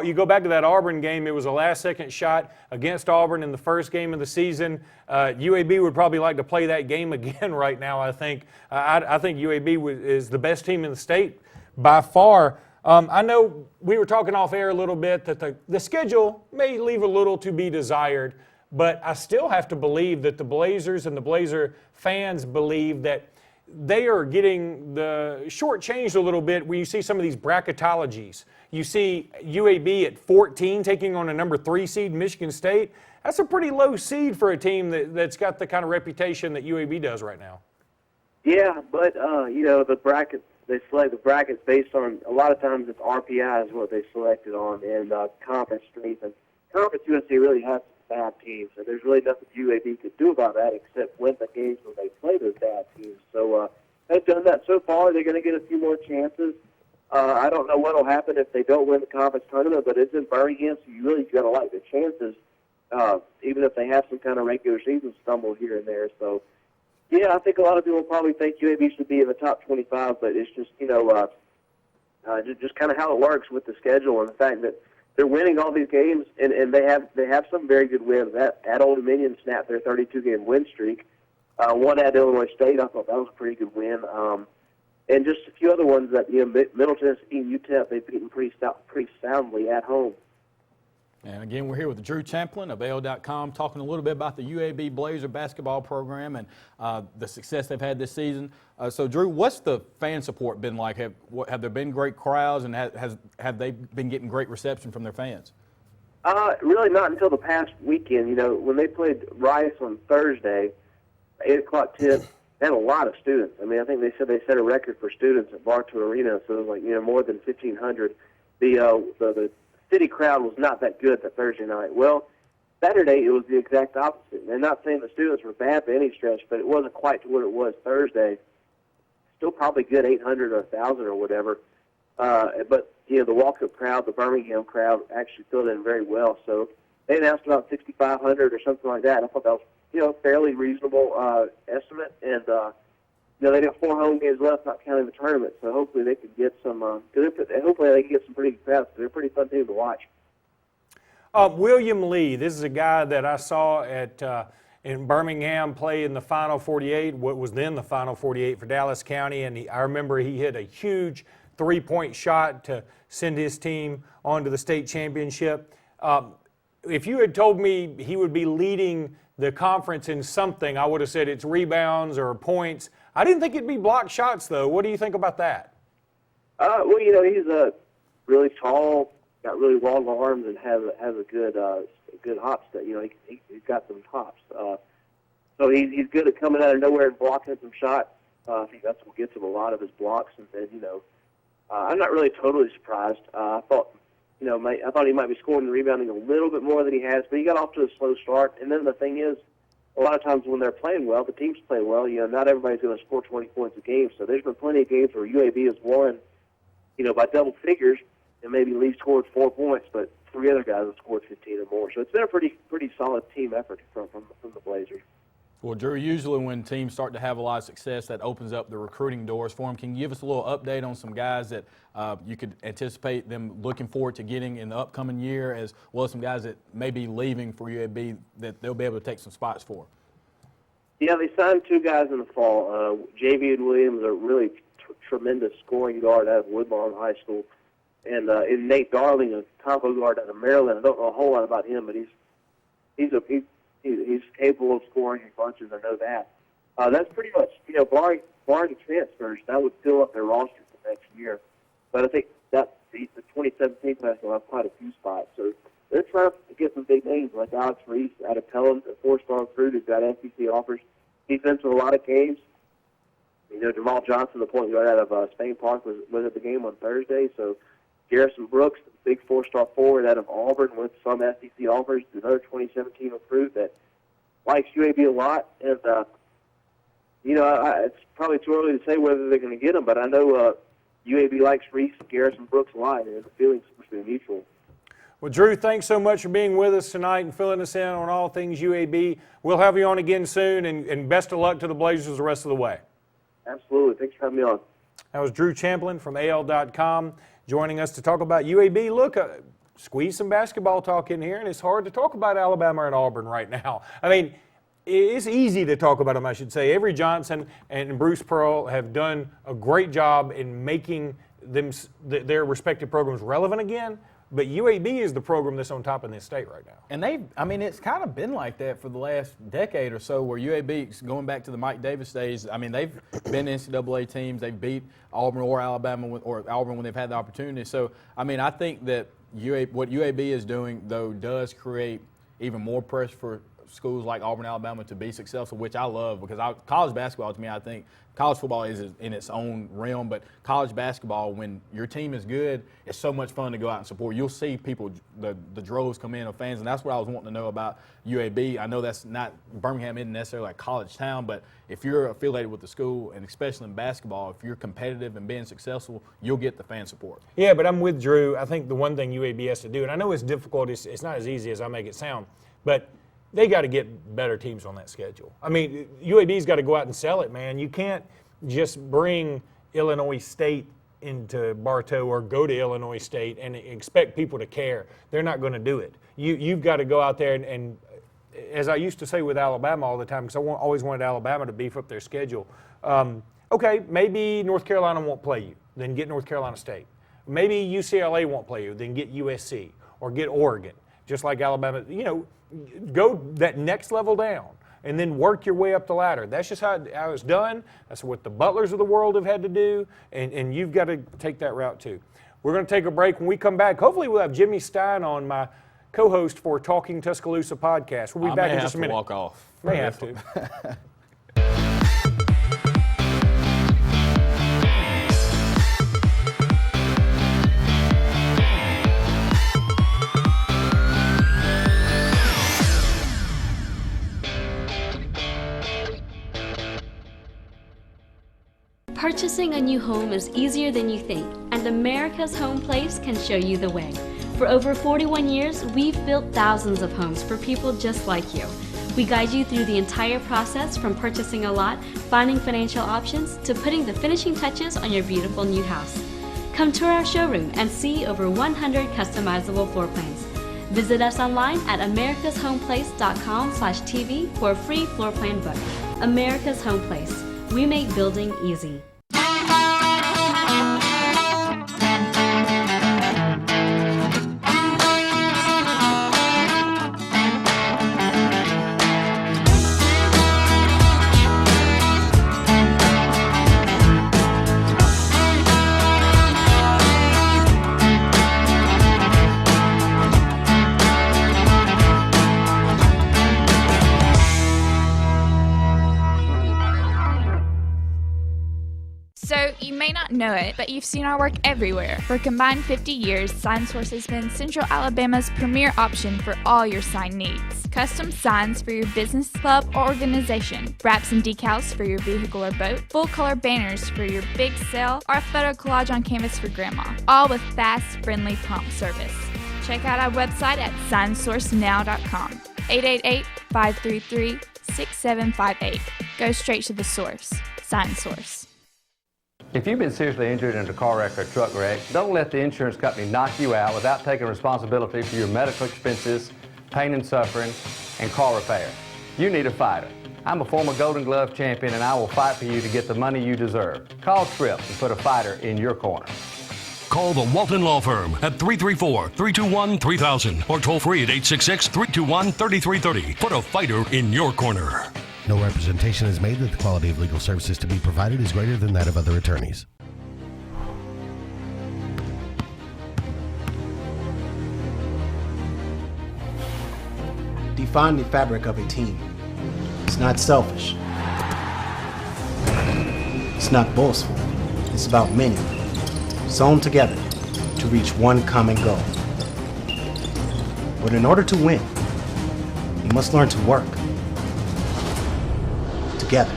you go back to that Auburn game. It was a last-second shot against Auburn in the first game of the season. UAB would probably like to play that game again right now. I think. I think UAB is the best team in the state by far. I know we were talking off air a little bit that the schedule may leave a little to be desired, but I still have to believe that the Blazers and the Blazer fans believe that they are getting the shortchanged a little bit when you see some of these bracketologies. You see UAB at 14 taking on a number 3 seed, Michigan State. That's a pretty low seed for a team that's got the kind of reputation that UAB does right now. Yeah, but the brackets, they select the brackets based on, a lot of times it's RPI is what they selected on, and conference strength. And Conference USA really has bad teams, and there's really nothing UAB could do about that except win the games when they play those bad teams. So they've done that so far. They're going to get a few more chances. I don't know what will happen if they don't win the conference tournament, but it's in Birmingham, so you really got to like the chances, even if they have some kind of regular season stumble here and there. So Yeah, I think a lot of people probably think UAB should be in the top 25, but it's just, just kind of how it works with the schedule and the fact that they're winning all these games, and they have some very good wins. At Old Dominion snapped their 32-game win streak. One at Illinois State, I thought that was a pretty good win. And just a few other ones that, Middle Tennessee and UTEP, they've beaten pretty soundly at home. And again, we're here with Drew Champlin of AL.com talking a little bit about the UAB Blazer basketball program and the success they've had this season. So, Drew, what's the fan support been like? Have there been great crowds, and have they been getting great reception from their fans? Really not until the past weekend. When they played Rice on Thursday, 8 o'clock tip, they had a lot of students. I mean, I think they said they set a record for students at Bartow Arena, so it was more than 1,500. The city crowd was not that good that Thursday night. Well, Saturday it was the exact opposite. They're not saying the students were bad by any stretch, but it wasn't quite to what it was Thursday. Still probably good 800 or 1,000 or whatever. But the walk-up crowd, the Birmingham crowd, actually filled in very well. So they announced about 6,500 or something like that. I thought that was fairly reasonable estimate, and they got 4 home games left, not counting the tournament. So hopefully they can get some. Hopefully they can get some pretty good crowds. They're a pretty fun team to watch. William Lee, this is a guy that I saw in Birmingham play in the Final 48, what was then the Final 48 for Dallas County, and I remember he hit a huge 3-point shot to send his team on to the state championship. If you had told me he would be leading the conference in something, I would have said it's rebounds or points. I didn't think it'd be blocked shots, though. What do you think about that? Well, he's really tall, got really long arms, and has a good hop step. He's got some hops. So he's good at coming out of nowhere and blocking some shots. I think that's what gets him a lot of his blocks. And then, I'm not really totally surprised. I thought he might be scoring and rebounding a little bit more than he has, but he got off to a slow start. And then the thing is, a lot of times when they're playing well, the team's playing well, not everybody's going to score 20 points a game. So there's been plenty of games where UAB has won, by double figures, and maybe Lee scored 4 points, but 3 other guys have scored 15 or more. So it's been a pretty solid team effort from the Blazers. Well, Drew, usually when teams start to have a lot of success, that opens up the recruiting doors for them. Can you give us a little update on some guys that you could anticipate them looking forward to getting in the upcoming year, as well as some guys that may be leaving for UAB that they'll be able to take some spots for? Yeah, they signed 2 guys in the fall. Javian Williams, a really tremendous scoring guard out of Woodlawn High School, and Nate Darling, a combo guard out of Maryland. I don't know a whole lot about him, but he's capable of scoring in bunches. I know that. That's pretty much, barring the transfers, that would fill up their roster for next year. But I think that the 2017 class will have quite a few spots. So they're trying to get some big names like Alex Reese out of Pelham, a 4-star recruit who's got SEC offers. He's been to a lot of games. Jamal Johnson, the point guard out of Spain Park, was at the game on Thursday. So Garrison Brooks, the big 4-star forward out of Auburn with some SEC offers, another 2017 recruit that likes UAB a lot. And, it's probably too early to say whether they're going to get him, but I know UAB likes Reese and Garrison Brooks a lot, and the feeling's supposed to be mutual. Well, Drew, thanks so much for being with us tonight and filling us in on all things UAB. We'll have you on again soon, and best of luck to the Blazers the rest of the way. Absolutely. Thanks for having me on. That was Drew Champlin from AL.com joining us to talk about UAB. Look, squeeze some basketball talk in here, and it's hard to talk about Alabama and Auburn right now. I mean, it's easy to talk about them, I should say. Avery Johnson and Bruce Pearl have done a great job in making their respective programs relevant again. But UAB is the program that's on top in this state right now. And it's kind of been like that for the last decade or so, where UAB, going back to the Mike Davis days, they've been NCAA teams. They've beat Auburn or Alabama or Auburn when they've had the opportunity. So, I think that what UAB is doing, though, does create even more pressure for schools like Auburn, Alabama to be successful, which I love, because college basketball, to me, I think college football is in its own realm, but college basketball, when your team is good, it's so much fun to go out and support. You'll see people, the droves come in of fans, and that's what I was wanting to know about UAB. I know that's not, Birmingham isn't necessarily a college town, but if you're affiliated with the school, and especially in basketball, if you're competitive and being successful, you'll get the fan support. Yeah, but I'm with Drew. I think the one thing UAB has to do, and I know it's difficult, it's not as easy as I make it sound, but they got to get better teams on that schedule. I mean, UAB's got to go out and sell it, man. You can't just bring Illinois State into Bartow or go to Illinois State and expect people to care. They're not going to do it. You've got to go out there and as I used to say with Alabama all the time, because I always wanted Alabama to beef up their schedule. Okay, maybe North Carolina won't play you, then get North Carolina State. Maybe UCLA won't play you, then get USC or get Oregon, just like Alabama. You know, go that next level down and then work your way up the ladder. That's just how it's done. That's what the Butlers of the world have had to do, and you've got to take that route too. We're going to take a break. When we come back, hopefully we'll have Jimmy Stein on, my co-host for Talking Tuscaloosa podcast. We'll be back in just a minute. Walk off. May have to. Purchasing a new home is easier than you think, and America's Home Place can show you the way. For over 41 years, we've built thousands of homes for people just like you. We guide you through the entire process from purchasing a lot, finding financial options, to putting the finishing touches on your beautiful new house. Come tour our showroom and see over 100 customizable floor plans. Visit us online at americashomeplace.com/TV for a free floor plan book. America's Home Place. We make building easy. So, you may not know it, but you've seen our work everywhere. For a combined 50 years, SignSource has been Central Alabama's premier option for all your sign needs. Custom signs for your business, club, or organization, wraps and decals for your vehicle or boat, full-color banners for your big sale, or a photo collage on canvas for grandma, all with fast, friendly, prompt service. Check out our website at signsourcenow.com, 888-533-6758. Go straight to the source. SignSource. If you've been seriously injured in a car wreck or a truck wreck, don't let the insurance company knock you out without taking responsibility for your medical expenses, pain and suffering, and car repair. You need a fighter. I'm a former Golden Glove champion, and I will fight for you to get the money you deserve. Call Tripp and put a fighter in your corner. Call the Walton Law Firm at 334-321-3000 or toll free at 866-321-3330. Put a fighter in your corner. No representation is made that the quality of legal services to be provided is greater than that of other attorneys. Define the fabric of a team. It's not selfish. It's not boastful. It's about many, sewn together to reach one common goal. But in order to win, you must learn to work together.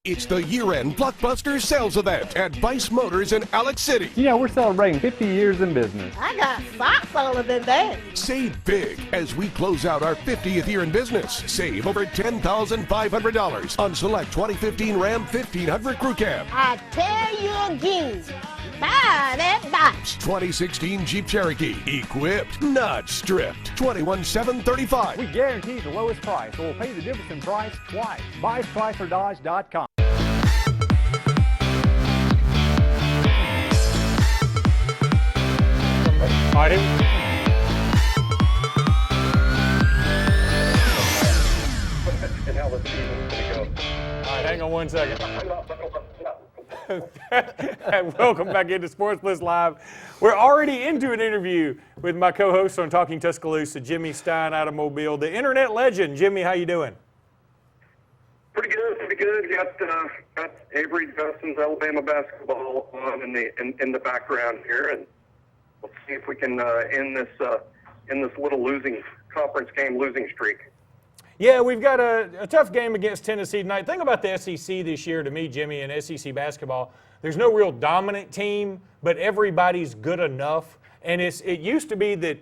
It's the year-end blockbuster sales event at Vice Motors in Alex City. Yeah, we're celebrating 50 years in business. I got socks older than that. Save big as we close out our 50th year in business. Save over $10,500 on select 2015 Ram 1500 Crew Cab. I tell you again, buy that box. 2016 Jeep Cherokee, equipped, not stripped. $21,735. We guarantee the lowest price, or we'll pay the difference in price twice. BuyChryslerDodge.com. All right, hang on one second. Welcome back into Sportz Blitz Live. We're already into an interview with my co-host on Talking Tuscaloosa, Jimmy Stein out of Mobile, the internet legend. Jimmy, how you doing? Pretty good, pretty good. Got Avery Justin's Alabama basketball on in the background here, and we'll see if we can end this little conference game losing streak. Yeah, we've got a tough game against Tennessee tonight. The thing about the SEC this year, to me, Jimmy, and SEC basketball, there's no real dominant team, but everybody's good enough. And it used to be that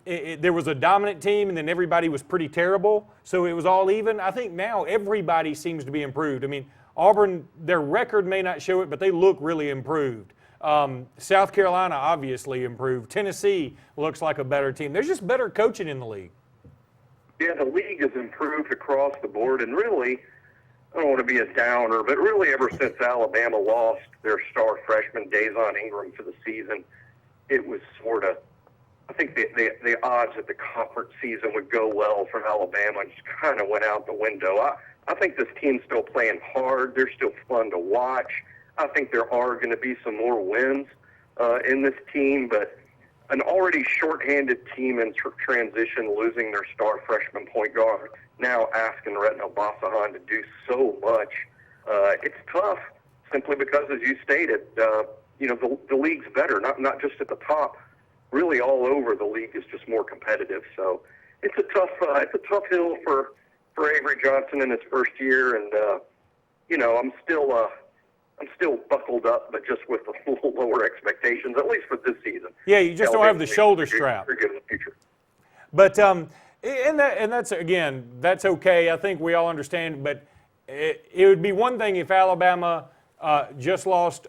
there was a dominant team and then everybody was pretty terrible, so it was all even. I think now everybody seems to be improved. I mean, Auburn, their record may not show it, but they look really improved. South Carolina obviously improved. Tennessee looks like a better team. There's just better coaching in the league. Yeah, the league has improved across the board, and really, I don't want to be a downer, but really ever since Alabama lost their star freshman, Dazon Ingram, for the season, it was sort of, I think the odds that the conference season would go well for Alabama just kind of went out the window. I think this team's still playing hard. They're still fun to watch. I think there are going to be some more wins in this team, but an already shorthanded team in transition, losing their star freshman point guard, now asking Retno Basahan to do so much. It's tough simply because, as you stated, the league's better, not just at the top. Really all over the league is just more competitive. So it's a tough hill for Avery Johnson in his first year, and I'm still buckled up, but just with a little lower expectations, at least for this season. Yeah, you just don't have the shoulder strap. Very good in the future. But that's again, that's okay. I think we all understand. But it would be one thing if Alabama just lost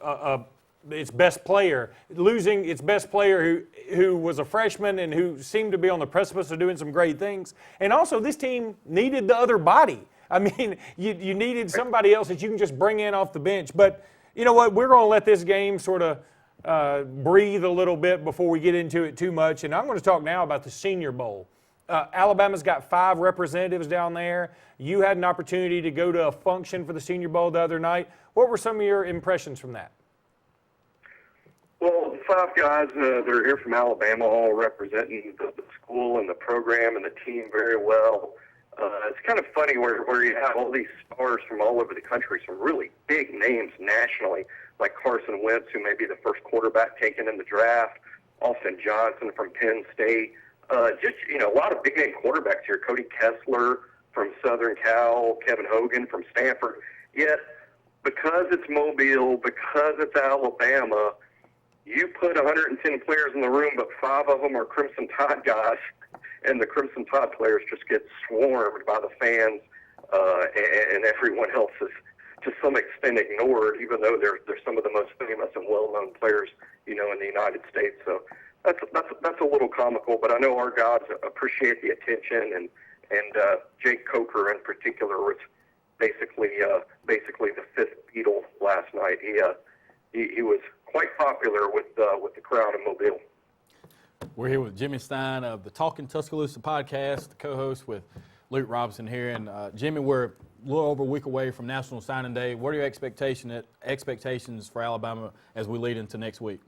its best player, losing its best player who was a freshman and who seemed to be on the precipice of doing some great things. And also, this team needed the other body. I mean, you needed somebody else that you can just bring in off the bench. But you know what? We're going to let this game sort of breathe a little bit before we get into it too much. And I'm going to talk now about the Senior Bowl. Alabama's got 5 representatives down there. You had an opportunity to go to a function for the Senior Bowl the other night. What were some of your impressions from that? Well, the 5 guys that are here from Alabama, all representing the school and the program and the team very well. It's kind of funny where you have all these stars from all over the country, some really big names nationally, like Carson Wentz, who may be the first quarterback taken in the draft, Austin Johnson from Penn State, a lot of big-name quarterbacks here, Cody Kessler from Southern Cal, Kevin Hogan from Stanford. Yet, because it's Mobile, because it's Alabama, you put 110 players in the room, but 5 of them are Crimson Tide guys, and the Crimson Tide players just get swarmed by the fans, and everyone else is to some extent ignored, even though they're some of the most famous and well-known players, in the United States. So that's a little comical, but I know our guys appreciate the attention, and Jake Coker in particular was basically the 5th Beatle last night. He was quite popular with the crowd in Mobile. We're here with Jimmy Stein of the Talking Tuscaloosa podcast, the co-host with Luke Robinson here. And Jimmy, we're a little over a week away from National Signing Day. What are your expectations for Alabama as we lead into next week?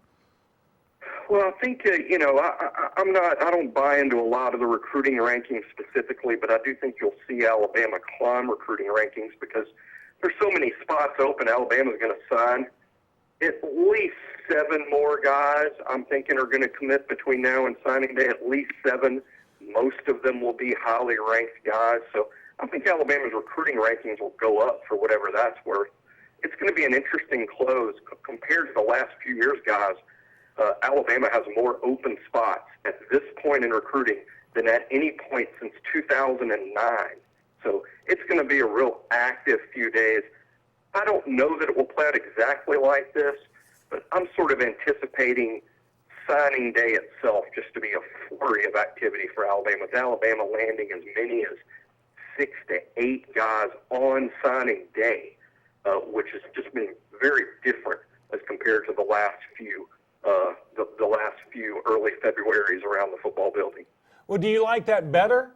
Well, I think I don't buy into a lot of the recruiting rankings specifically, but I do think you'll see Alabama climb recruiting rankings because there's so many spots open. Alabama's going to sign at least 7 more guys, I'm thinking, are going to commit between now and signing day, at least 7. Most of them will be highly ranked guys. So I think Alabama's recruiting rankings will go up for whatever that's worth. It's going to be an interesting close. Compared to the last few years, guys, Alabama has more open spots at this point in recruiting than at any point since 2009. So it's going to be a real active few days. I don't know that it will play out exactly like this, but I'm sort of anticipating signing day itself just to be a flurry of activity for Alabama, with Alabama landing as many as 6 to 8 guys on signing day, which has just been very different as compared to the last few early Februarys around the football building. Well, do you like that better?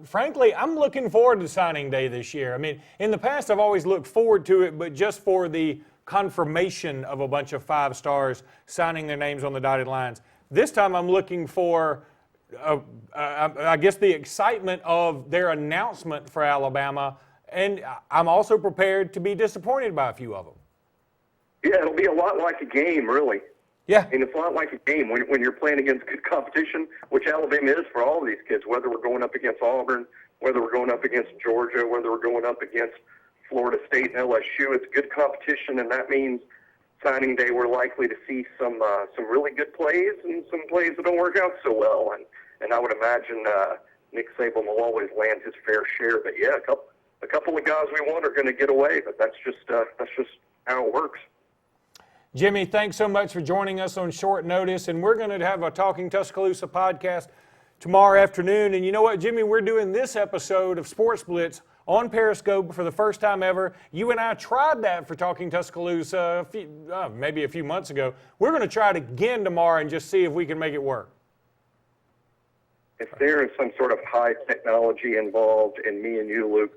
Frankly, I'm looking forward to signing day this year. I mean, in the past, I've always looked forward to it, but just for the confirmation of a bunch of 5 stars signing their names on the dotted lines. This time, I'm looking for, I guess, the excitement of their announcement for Alabama, and I'm also prepared to be disappointed by a few of them. Yeah, it'll be a lot like a game, really. Yeah. And it's a lot like a game when you're playing against good competition, which Alabama is for all of these kids, whether we're going up against Auburn, whether we're going up against Georgia, whether we're going up against Florida State and LSU. It's good competition, and that means signing day we're likely to see some really good plays and some plays that don't work out so well. And and I would imagine Nick Saban will always land his fair share. But yeah, a couple of guys we want are going to get away, but that's just how it works. Jimmy, thanks so much for joining us on short notice, and we're going to have a Talking Tuscaloosa podcast tomorrow afternoon. And you know what, Jimmy, we're doing this episode of Sportz Blitz on Periscope for the first time ever. You and I tried that for Talking Tuscaloosa maybe a few months ago. We're going to try it again tomorrow and just see if we can make it work. If there is some sort of high technology involved and me and you, Luke,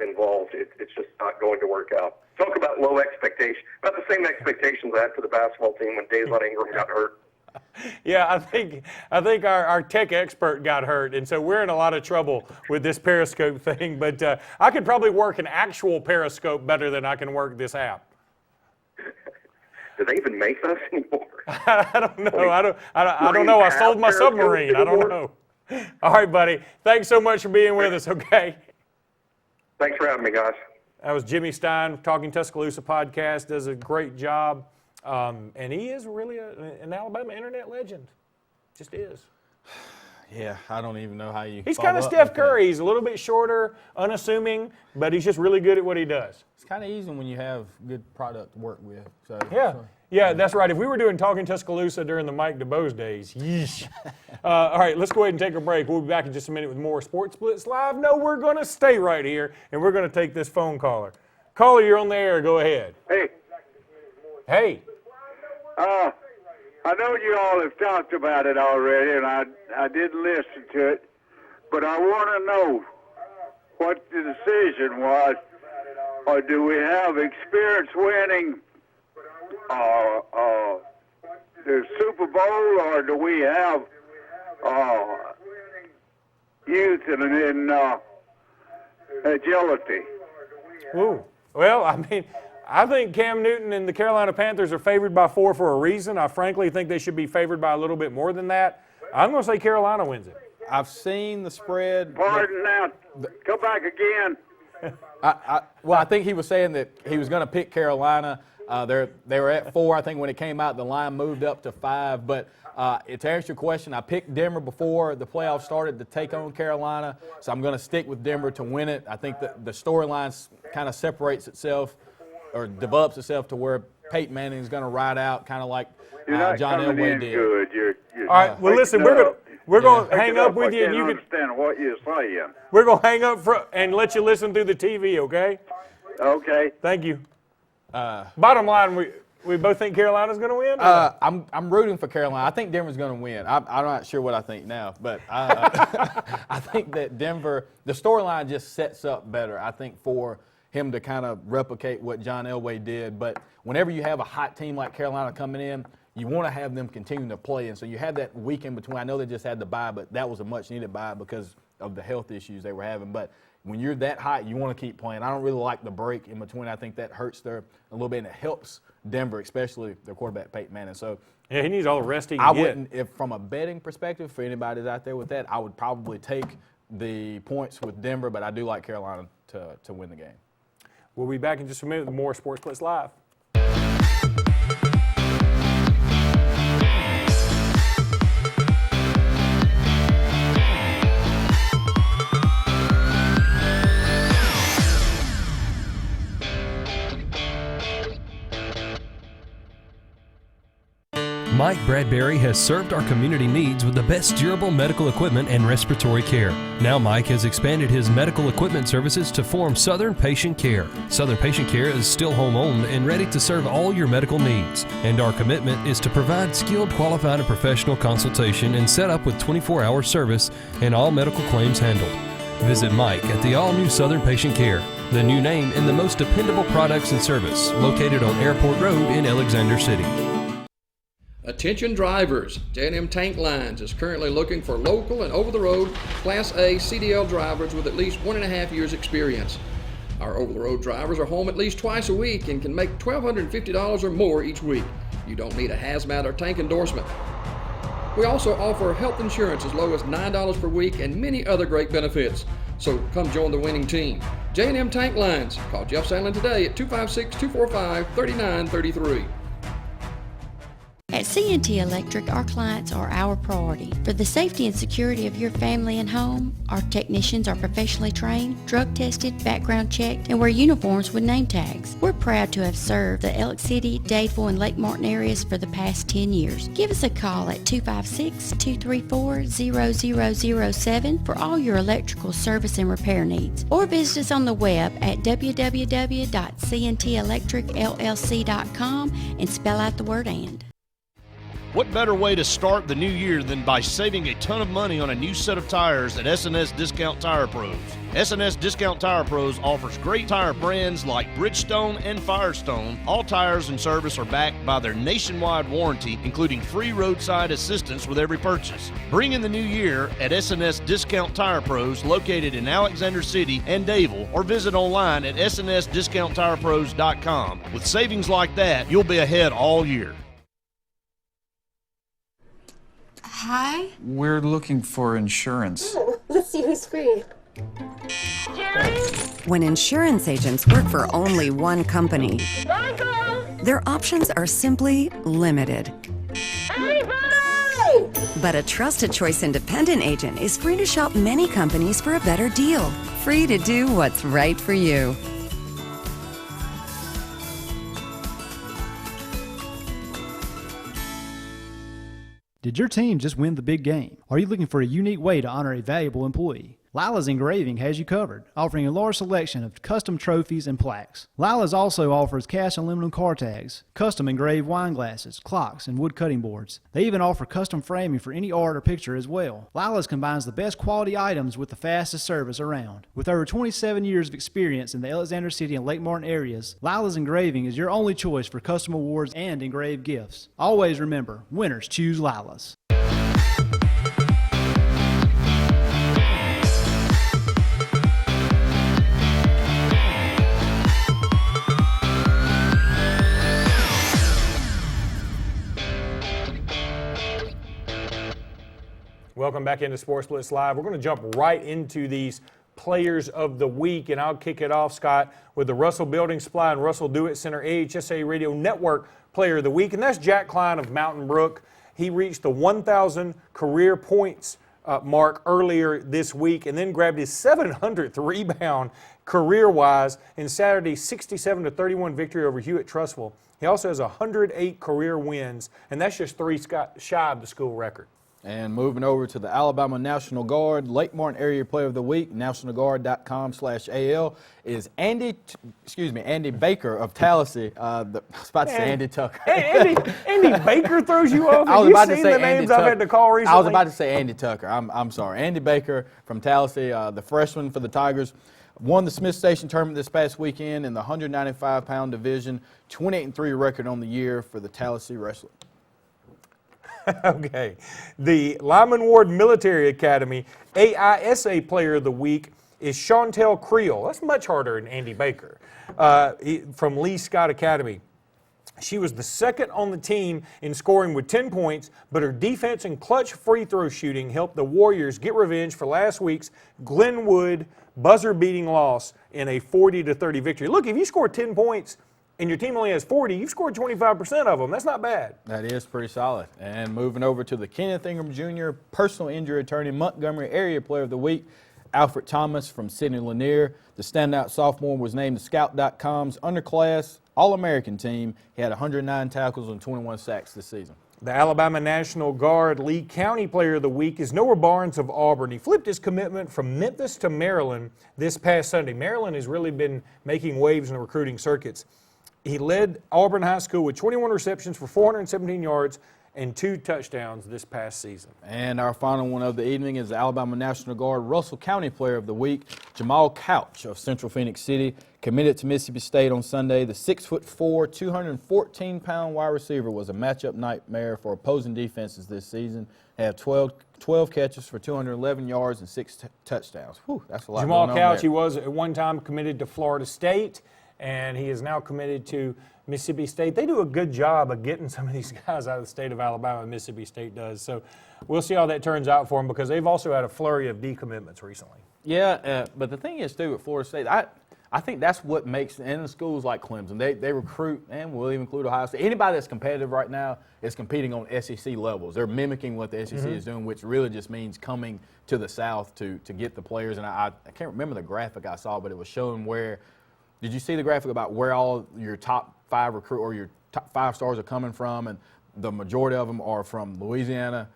involved, it's just not going to work out. Talk about low expectations. About the same expectations I had for the basketball team when Dayside Ingram got hurt. Yeah, I think our tech expert got hurt, and so we're in a lot of trouble with this Periscope thing. But I could probably work an actual Periscope better than I can work this app. Do they even make those anymore? I don't know. I don't know. I sold my submarine. I don't know. All right, buddy. Thanks so much for being with us. Okay. Thanks for having me, guys. That was Jimmy Stein, Talking Tuscaloosa podcast. Does a great job. And he is really an Alabama internet legend. Just is. Yeah, I don't even know how you. He's kind of Steph Curry. He's a little bit shorter, unassuming, but he's just really good at what he does. It's kind of easy when you have good product to work with. So Yeah, that's right. If we were doing Talking Tuscaloosa during the Mike DeBose days, yeesh. All right, let's go ahead and take a break. We'll be back in just a minute with more Sportz Blitz Live. No, we're going to stay right here, and we're going to take this phone caller. Caller, you're on the air. Go ahead. Hey. I know you all have talked about it already, and I didn't listen to it, but I want to know what the decision was, or do we have experience winning the Super Bowl, or do we have youth and agility? Ooh. Well, I think Cam Newton and the Carolina Panthers are favored by 4 for a reason. I frankly think they should be favored by a little bit more than that. I'm going to say Carolina wins it. I've seen the spread. Pardon now. Come back again. I think he was saying that he was going to pick Carolina. They were at 4. I think when it came out, the line moved up to 5. But to answer your question, I picked Denver before the playoffs started to take on Carolina. So I'm going to stick with Denver to win it. I think that the storyline kind of separates itself or develops itself to where Peyton Manning is going to ride out, kind of like John Elway did. Good. All right. Well, listen, we're going to hang up with you, and you can understand what you're saying. We're going to hang up and let you listen through the TV. Okay. Okay. Thank you. Bottom line, we both think Carolina's going to win? I'm rooting for Carolina. I think Denver's going to win. I'm not sure what I think now, but I think that Denver, the storyline just sets up better, I think, for him to kind of replicate what John Elway did. But whenever you have a hot team like Carolina coming in, you want to have them continue to play. And so you have that week in between. I know they just had the bye, but that was a much-needed bye because of the health issues they were having. But when you're that hot, you want to keep playing. I don't really like the break in between. I think that hurts a little bit, and it helps Denver, especially their quarterback, Peyton Manning. So yeah, he needs all the rest he can get. Wouldn't, if from a betting perspective, for anybody that's out there with that, I would probably take the points with Denver, but I do like Carolina to win the game. We'll be back in just a minute with more Sportz Blitz Live. Mike Bradbury has served our community needs with the best durable medical equipment and respiratory care. Now Mike has expanded his medical equipment services to form Southern Patient Care. Southern Patient Care is still home-owned and ready to serve all your medical needs. And our commitment is to provide skilled, qualified, and professional consultation and set up with 24-hour service and all medical claims handled. Visit Mike at the all-new Southern Patient Care, the new name and the most dependable products and service, located on Airport Road in Alexander City. Attention drivers, J&M Tank Lines is currently looking for local and over-the-road Class A CDL drivers with at least 1.5 years experience. Our over-the-road drivers are home at least twice a week and can make $1,250 or more each week. You don't need a hazmat or tank endorsement. We also offer health insurance as low as $9 per week and many other great benefits. So come join the winning team. J&M Tank Lines. Call Jeff Sandlin today at 256-245-3933. At CNT Electric, our clients are our priority. For the safety and security of your family and home, our technicians are professionally trained, drug tested, background checked, and wear uniforms with name tags. We're proud to have served the Elk City, Dadeville, and Lake Martin areas for the past 10 years. Give us a call at 256-234-0007 for all your electrical service and repair needs, or visit us on the web at www.cntelectricllc.com and spell out the word "and." What better way to start the new year than by saving a ton of money on a new set of tires at S&S Discount Tire Pros? S&S Discount Tire Pros offers great tire brands like Bridgestone and Firestone. All tires and service are backed by their nationwide warranty, including free roadside assistance with every purchase. Bring in the new year at S&S Discount Tire Pros, located in Alexander City and Dadeville, or visit online at snsdiscounttirepros.com. With savings like that, you'll be ahead all year. Hi. We're looking for insurance. Let's see who's free. When insurance agents work for only one company, their options are simply limited. But a trusted choice independent agent is free to shop many companies for a better deal. Free to do what's right for you. Did your team just win the big game? Are you looking for a unique way to honor a valuable employee? Lila's Engraving has you covered, offering a large selection of custom trophies and plaques. Lila's also offers cast aluminum car tags, custom engraved wine glasses, clocks, and wood cutting boards. They even offer custom framing for any art or picture as well. Lila's combines the best quality items with the fastest service around. With over 27 years of experience in the Alexander City and Lake Martin areas, Lila's Engraving is your only choice for custom awards and engraved gifts. Always remember, winners choose Lila's. Welcome back into Sportz Blitz Live. We're going to jump right into these Players of the Week, and I'll kick it off, Scott, with the Russell Building Supply and Russell Do-It Center AHSA Radio Network Player of the Week, and that's Jack Klein of Mountain Brook. He reached the 1,000 career points mark earlier this week and then grabbed his 700th rebound career-wise in Saturday's 67-31 victory over Hewitt Trussville. He also has 108 career wins, and that's just 3 shy of the school record. And moving over to the Alabama National Guard, Lake Martin Area Player of the Week, nationalguard.com/AL, is Andy Baker of Tallahassee. I was about to say Andy Tucker. Andy Baker throws you off? I was about to say the names I've had to call recently? I was about to say Andy Tucker. I'm sorry. Andy Baker from Tallahassee, the freshman for the Tigers, won the Smith Station tournament this past weekend in the 195-pound division, 28-3 record on the year for the Tallahassee Wrestling. Okay. The Lyman Ward Military Academy AISA Player of the Week is Chantel Creel. That's much harder than Andy Baker from Lee Scott Academy. She was the second on the team in scoring with 10 points, but her defense and clutch free throw shooting helped the Warriors get revenge for last week's Glenwood buzzer-beating loss in a 40-30 victory. Look, if you score 10 points and your team only has 40, you've scored 25% of them. That's not bad. That is pretty solid. And moving over to the Kenneth Ingram Jr. Personal Injury Attorney Montgomery Area Player of the Week, Alfred Thomas from Sidney Lanier. The standout sophomore was named the Scout.com's underclass All-American team. He had 109 tackles and 21 sacks this season. The Alabama National Guard Lee County Player of the Week is Noah Barnes of Auburn. He flipped his commitment from Memphis to Maryland this past Sunday. Maryland has really been making waves in the recruiting circuits. He led Auburn High School with 21 receptions for 417 yards and 2 touchdowns this past season. And our final one of the evening is the Alabama National Guard Russell County Player of the Week, Jamal Couch of Central Phoenix City, committed to Mississippi State on Sunday. The 6'4", 214-pound wide receiver was a matchup nightmare for opposing defenses this season. He had 12 catches for 211 yards and 6 touchdowns. Whew, that's a lot. Jamal Couch, he was at one time committed to Florida State, and he is now committed to Mississippi State. They do a good job of getting some of these guys out of the state of Alabama, Mississippi State does. So we'll see how that turns out for them, because they've also had a flurry of decommitments recently. Yeah, but the thing is, too, at Florida State, I I think that's what makes, and schools like Clemson, they recruit, and we'll even include Ohio State. Anybody that's competitive right now is competing on SEC levels. They're mimicking what the SEC is doing, which really just means coming to the South to get the players. And I can't remember the graphic I saw, but it was showing where, did you see the graphic about where all your top 5 recruit or your top 5 stars are coming from? And the majority of them are from Louisiana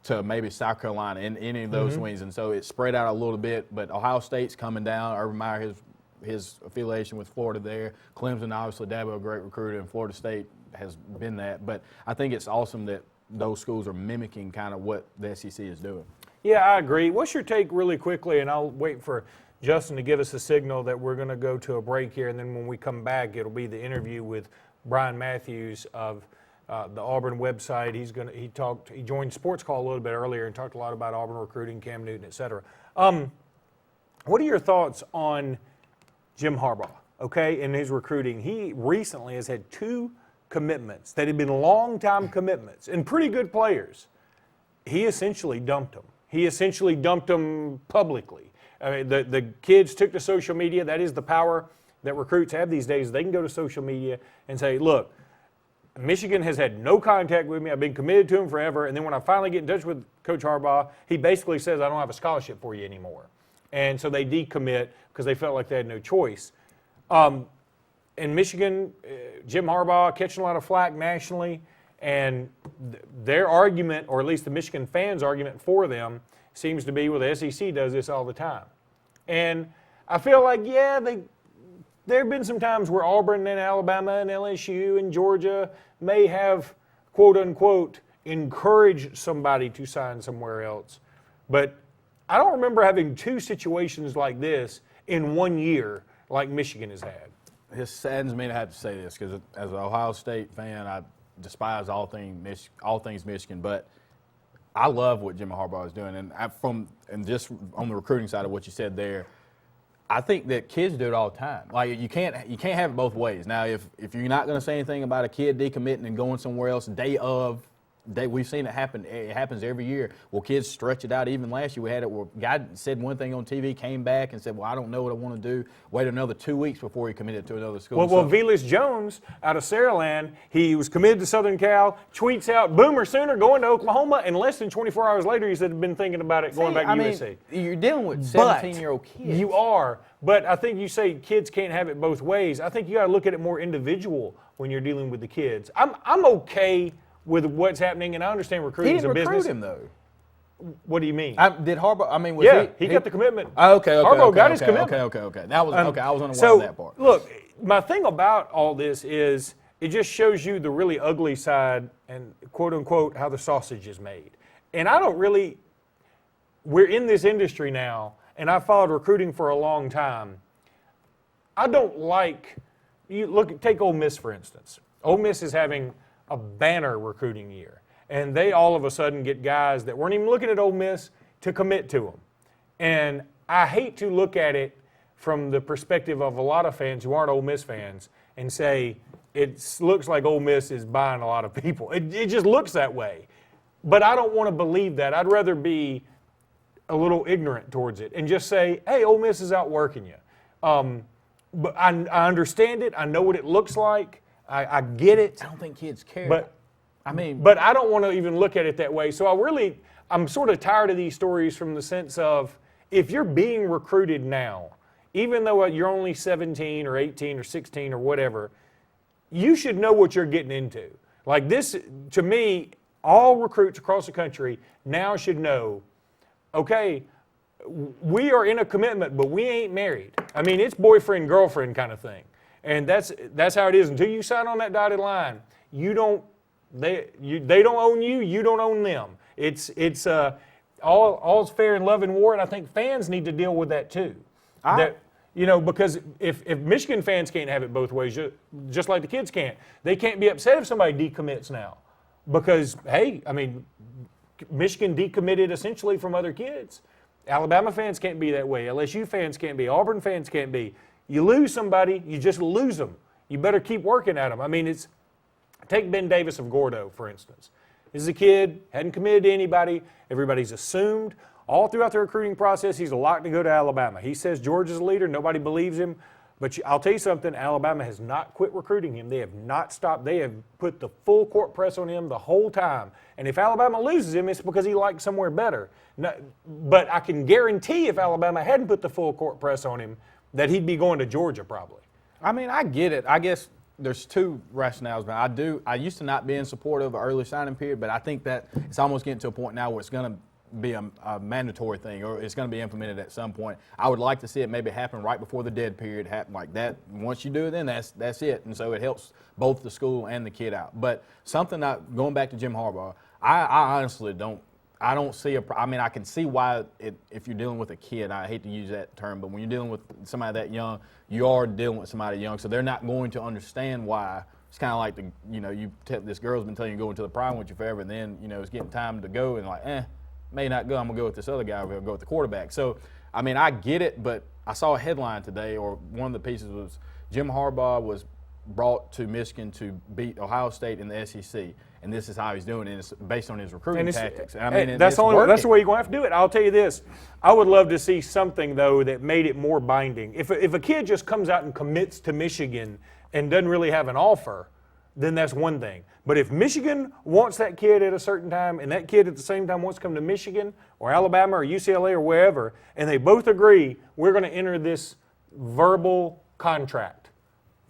to maybe South Carolina in any of those wings. And so it's spread out a little bit, but Ohio State's coming down. Urban Meyer, his affiliation with Florida there. Clemson, obviously, Dabo, a great recruiter, and Florida State has been that. But I think it's awesome that those schools are mimicking kind of what the SEC is doing. Yeah, I agree. What's your take really quickly, and I'll wait for Justin to give us a signal that we're going to go to a break here, and then when we come back, it'll be the interview with Brian Matthews of the Auburn website. He joined Sports Call a little bit earlier and talked a lot about Auburn recruiting, Cam Newton, et cetera. What are your thoughts on Jim Harbaugh, in his recruiting? He recently has had 2 commitments that had been long-time commitments and pretty good players. He essentially dumped them. He essentially dumped them publicly. I mean, the kids took to social media. That is the power that recruits have these days. They can go to social media and say, look, Michigan has had no contact with me. I've been committed to him forever. And then when I finally get in touch with Coach Harbaugh, he basically says, I don't have a scholarship for you anymore. And so they decommit because they felt like they had no choice. In Michigan, Jim Harbaugh catching a lot of flack nationally, and their argument, or at least the Michigan fans' argument for them, seems to be, well, the SEC does this all the time. And I feel like, there have been some times where Auburn and Alabama and LSU and Georgia may have, quote unquote, encouraged somebody to sign somewhere else. But I don't remember having 2 situations like this in 1 year like Michigan has had. It saddens me to have to say this because as an Ohio State fan, I despise all things Michigan, but I love what Jim Harbaugh is doing. And just on the recruiting side of what you said there, I think that kids do it all the time. Like you can't have it both ways. Now, if you're not going to say anything about a kid decommitting and going somewhere else day of, we've seen it happen. It happens every year. Well, kids stretch it out. Even last year we had it where a guy said one thing on TV, came back and said, well, I don't know what I want to do. Wait another 2 weeks before he committed to another school. Well, Velas Jones out of Saraland, he was committed to Southern Cal, tweets out, Boomer Sooner going to Oklahoma, and less than 24 hours later he said he'd been thinking about it going back to USC. You're dealing with 17-year-old kids. You are. But I think you say kids can't have it both ways. I think you got to look at it more individual when you're dealing with the kids. I'm okay with what's happening, and I understand recruiting is a business. He didn't recruit him, though. What do you mean? Did Harbaugh, he got the commitment. Harbaugh got his commitment. Okay. That was, I was unaware of that part. Look, my thing about all this is it just shows you the really ugly side and, quote, unquote, how the sausage is made. And we're in this industry now, and I followed recruiting for a long time. I don't like, take Ole Miss, for instance. Ole Miss is having a banner recruiting year. And they all of a sudden get guys that weren't even looking at Ole Miss to commit to them. And I hate to look at it from the perspective of a lot of fans who aren't Ole Miss fans and say it looks like Ole Miss is buying a lot of people. It just looks that way. But I don't want to believe that. I'd rather be a little ignorant towards it and just say, hey, Ole Miss is outworking you. But I understand it. I know what it looks like. I get it. I don't think kids care. But I don't want to even look at it that way. So I'm sort of tired of these stories from the sense of if you're being recruited now, even though you're only 17 or 18 or 16 or whatever, you should know what you're getting into. Like this, to me, all recruits across the country now should know, okay, we are in a commitment, but we ain't married. I mean, it's boyfriend, girlfriend kind of thing. And that's how it is. Until you sign on that dotted line, they don't own you, you don't own them. It's all's fair in love and war, and I think fans need to deal with that too. Because if Michigan fans can't have it both ways, just like the kids can't, they can't be upset if somebody decommits now. Because, hey, I mean, Michigan decommitted essentially from other kids. Alabama fans can't be that way. LSU fans can't be. Auburn fans can't be. You lose somebody, you just lose them. You better keep working at them. I mean, take Ben Davis of Gordo, for instance. This is a kid, hadn't committed to anybody. Everybody's assumed all throughout the recruiting process he's a lock to go to Alabama. He says Georgia's a leader. Nobody believes him. But I'll tell you something, Alabama has not quit recruiting him. They have not stopped. They have put the full court press on him the whole time. And if Alabama loses him, it's because he likes somewhere better. No, but I can guarantee if Alabama hadn't put the full court press on him, that he'd be going to Georgia probably. I mean, I get it. I guess there's two rationales, but I used to not be in support of an early signing period, but I think that it's almost getting to a point now where it's going to be a mandatory thing, or it's going to be implemented at some point. I would like to see it maybe happen right before the dead period happen like that. Once you do it, then that's it. And so it helps both the school and the kid out. But something going back to Jim Harbaugh, I honestly don't see I mean, I can see why if you're dealing with a kid, I hate to use that term, but when you're dealing with somebody that young, you are dealing with somebody young, so they're not going to understand why. It's kind of like this girl's been telling you going to the prom with you forever, and then it's getting time to go, and may not go. I'm gonna go with this other guy. We'll go with the quarterback. So, I mean, I get it, but I saw a headline today, or one of the pieces was Jim Harbaugh was brought to Michigan to beat Ohio State in the SEC, and this is how he's doing it. And it's based on his recruiting tactics. And I mean, that's the way you're going to have to do it. I'll tell you this. I would love to see something though that made it more binding. If a kid just comes out and commits to Michigan and doesn't really have an offer, then that's one thing. But if Michigan wants that kid at a certain time, and that kid at the same time wants to come to Michigan or Alabama or UCLA or wherever, and they both agree we're going to enter this verbal contract,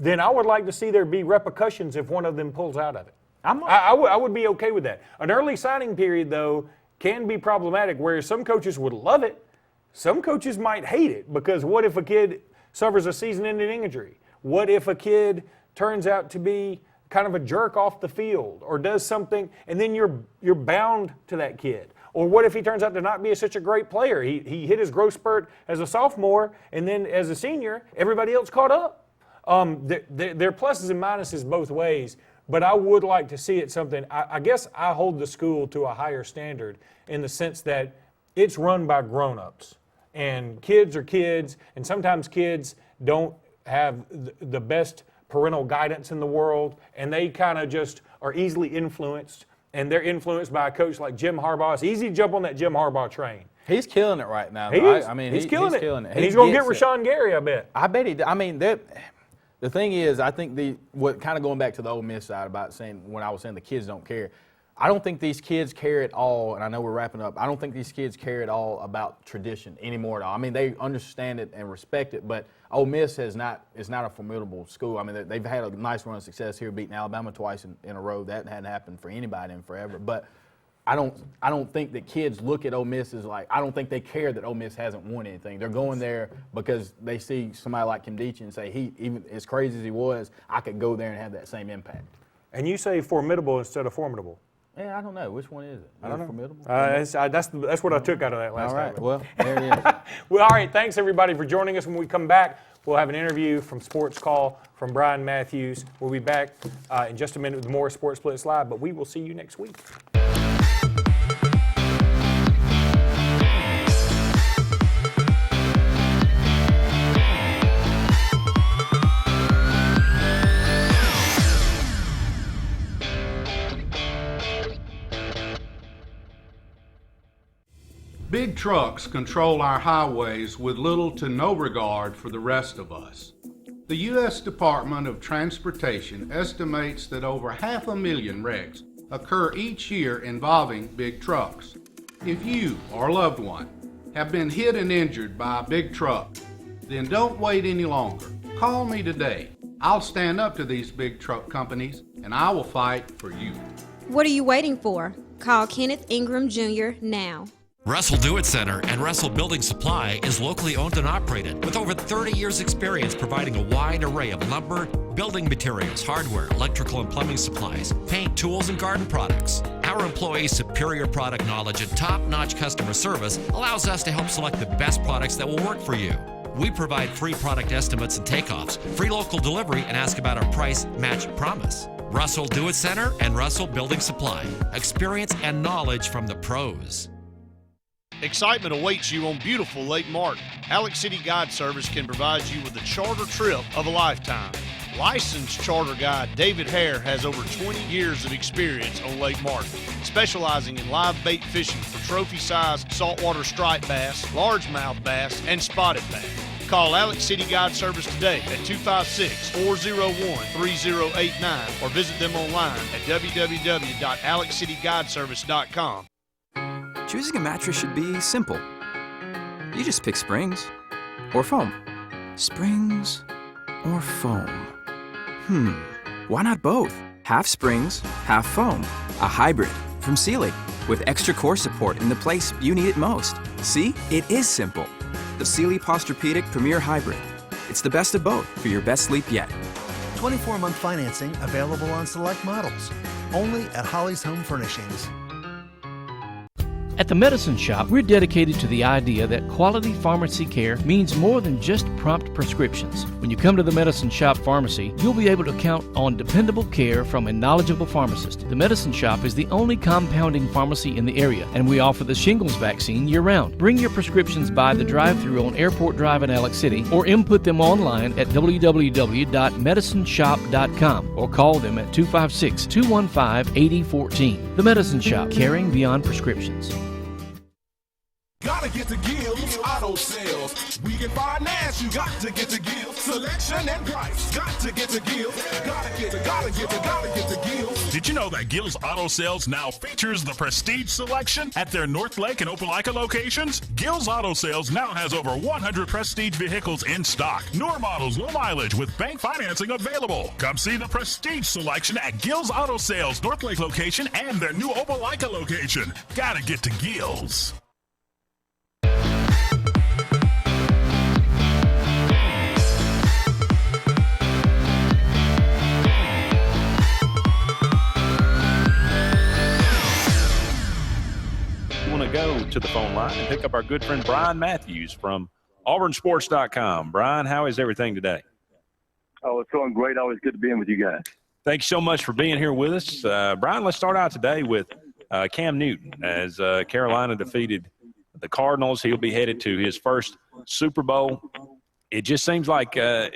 then I would like to see there be repercussions if one of them pulls out of it. I would be okay with that. An early signing period, though, can be problematic, where some coaches would love it. Some coaches might hate it, because what if a kid suffers a season-ending injury? What if a kid turns out to be kind of a jerk off the field or does something, and then you're bound to that kid? Or what if he turns out to not be such a great player? He hit his growth spurt as a sophomore, and then as a senior, everybody else caught up. There are pluses and minuses both ways, but I would like to see it something. I guess I hold the school to a higher standard in the sense that it's run by grown-ups, and kids are kids, and sometimes kids don't have the best parental guidance in the world, and they kind of just are easily influenced, and they're influenced by a coach like Jim Harbaugh. It's easy to jump on that Jim Harbaugh train. He's killing it right now. I mean, he's killing it. And he's going to get Rashawn Gary, I bet. I bet he. I mean, the thing is, I think what kind of going back to the Ole Miss side about saying when I was saying the kids don't care. I don't think these kids care at all, and I know we're wrapping up. I don't think these kids care at all about tradition anymore at all. I mean, they understand it and respect it, but Ole Miss is not a formidable school. I mean, they've had a nice run of success here, beating Alabama twice in a row. That hadn't happened for anybody in forever. But I don't think that kids look at Ole Miss as I don't think they care that Ole Miss hasn't won anything. They're going there because they see somebody like Kim Deacon and say, even as crazy as he was, I could go there and have that same impact. And you say formidable instead of formidable. Yeah, I don't know. Which one is it? I don't know. Formidable? That's what I took out of that last All right. statement. Well, there it is. Well, all right. Thanks, everybody, for joining us. When we come back, we'll have an interview from Sports Call from Brian Matthews. We'll be back in just a minute with more Sportz Blitz Live, but we will see you next week. Big trucks control our highways with little to no regard for the rest of us. The U.S. Department of Transportation estimates that over 500,000 wrecks occur each year involving big trucks. If you or a loved one have been hit and injured by a big truck, then don't wait any longer. Call me today. I'll stand up to these big truck companies and I will fight for you. What are you waiting for? Call Kenneth Ingram Jr. now. Russell Do-It Center and Russell Building Supply is locally owned and operated with over 30 years experience providing a wide array of lumber, building materials, hardware, electrical and plumbing supplies, paint, tools, and garden products. Our employees' superior product knowledge and top-notch customer service allows us to help select the best products that will work for you. We provide free product estimates and takeoffs, free local delivery, and ask about our price match promise. Russell Do-It Center and Russell Building Supply. Experience and knowledge from the pros. Excitement awaits you on beautiful Lake Martin. Alex City Guide Service can provide you with a charter trip of a lifetime. Licensed charter guide David Hare has over 20 years of experience on Lake Martin, specializing in live bait fishing for trophy-sized saltwater striped bass, largemouth bass, and spotted bass. Call Alex City Guide Service today at 256-401-3089 or visit them online at www.alexcityguideservice.com. Choosing a mattress should be simple. You just pick springs or foam. Springs or foam? Why not both? Half springs, half foam. A hybrid from Sealy with extra core support in the place you need it most. See? It is simple. The Sealy Posturepedic Premier Hybrid. It's the best of both for your best sleep yet. 24-month financing available on select models. Only at Holly's Home Furnishings. At the Medicine Shop, we're dedicated to the idea that quality pharmacy care means more than just prompt prescriptions. When you come to the Medicine Shop Pharmacy, you'll be able to count on dependable care from a knowledgeable pharmacist. The Medicine Shop is the only compounding pharmacy in the area, and we offer the shingles vaccine year-round. Bring your prescriptions by the drive-thru on Airport Drive in Alex City, or input them online at www.medicineshop.com, or call them at 256-215-8014. The Medicine Shop, caring beyond prescriptions. Gotta get to Gill's Auto Sales. We can finance, you got to get to Gill's. Selection and price, got to get to Gill's. Gotta get to Gill's. Did you know that Gill's Auto Sales now features the Prestige Selection at their North Lake and Opelika locations? Gill's Auto Sales now has over 100 Prestige vehicles in stock. Newer models, low mileage with bank financing available. Come see the Prestige Selection at Gill's Auto Sales North Lake location and their new Opelika location. Gotta get to Gill's. Go to the phone line and pick up our good friend Brian Matthews from auburnsports.com. Brian, how is everything today? Oh, it's going great. Always good to be in with you guys. Thank you so much for being here with us. Brian, let's start out today with Cam Newton. As Carolina defeated the Cardinals, he'll be headed to his first Super Bowl. It just seems like, I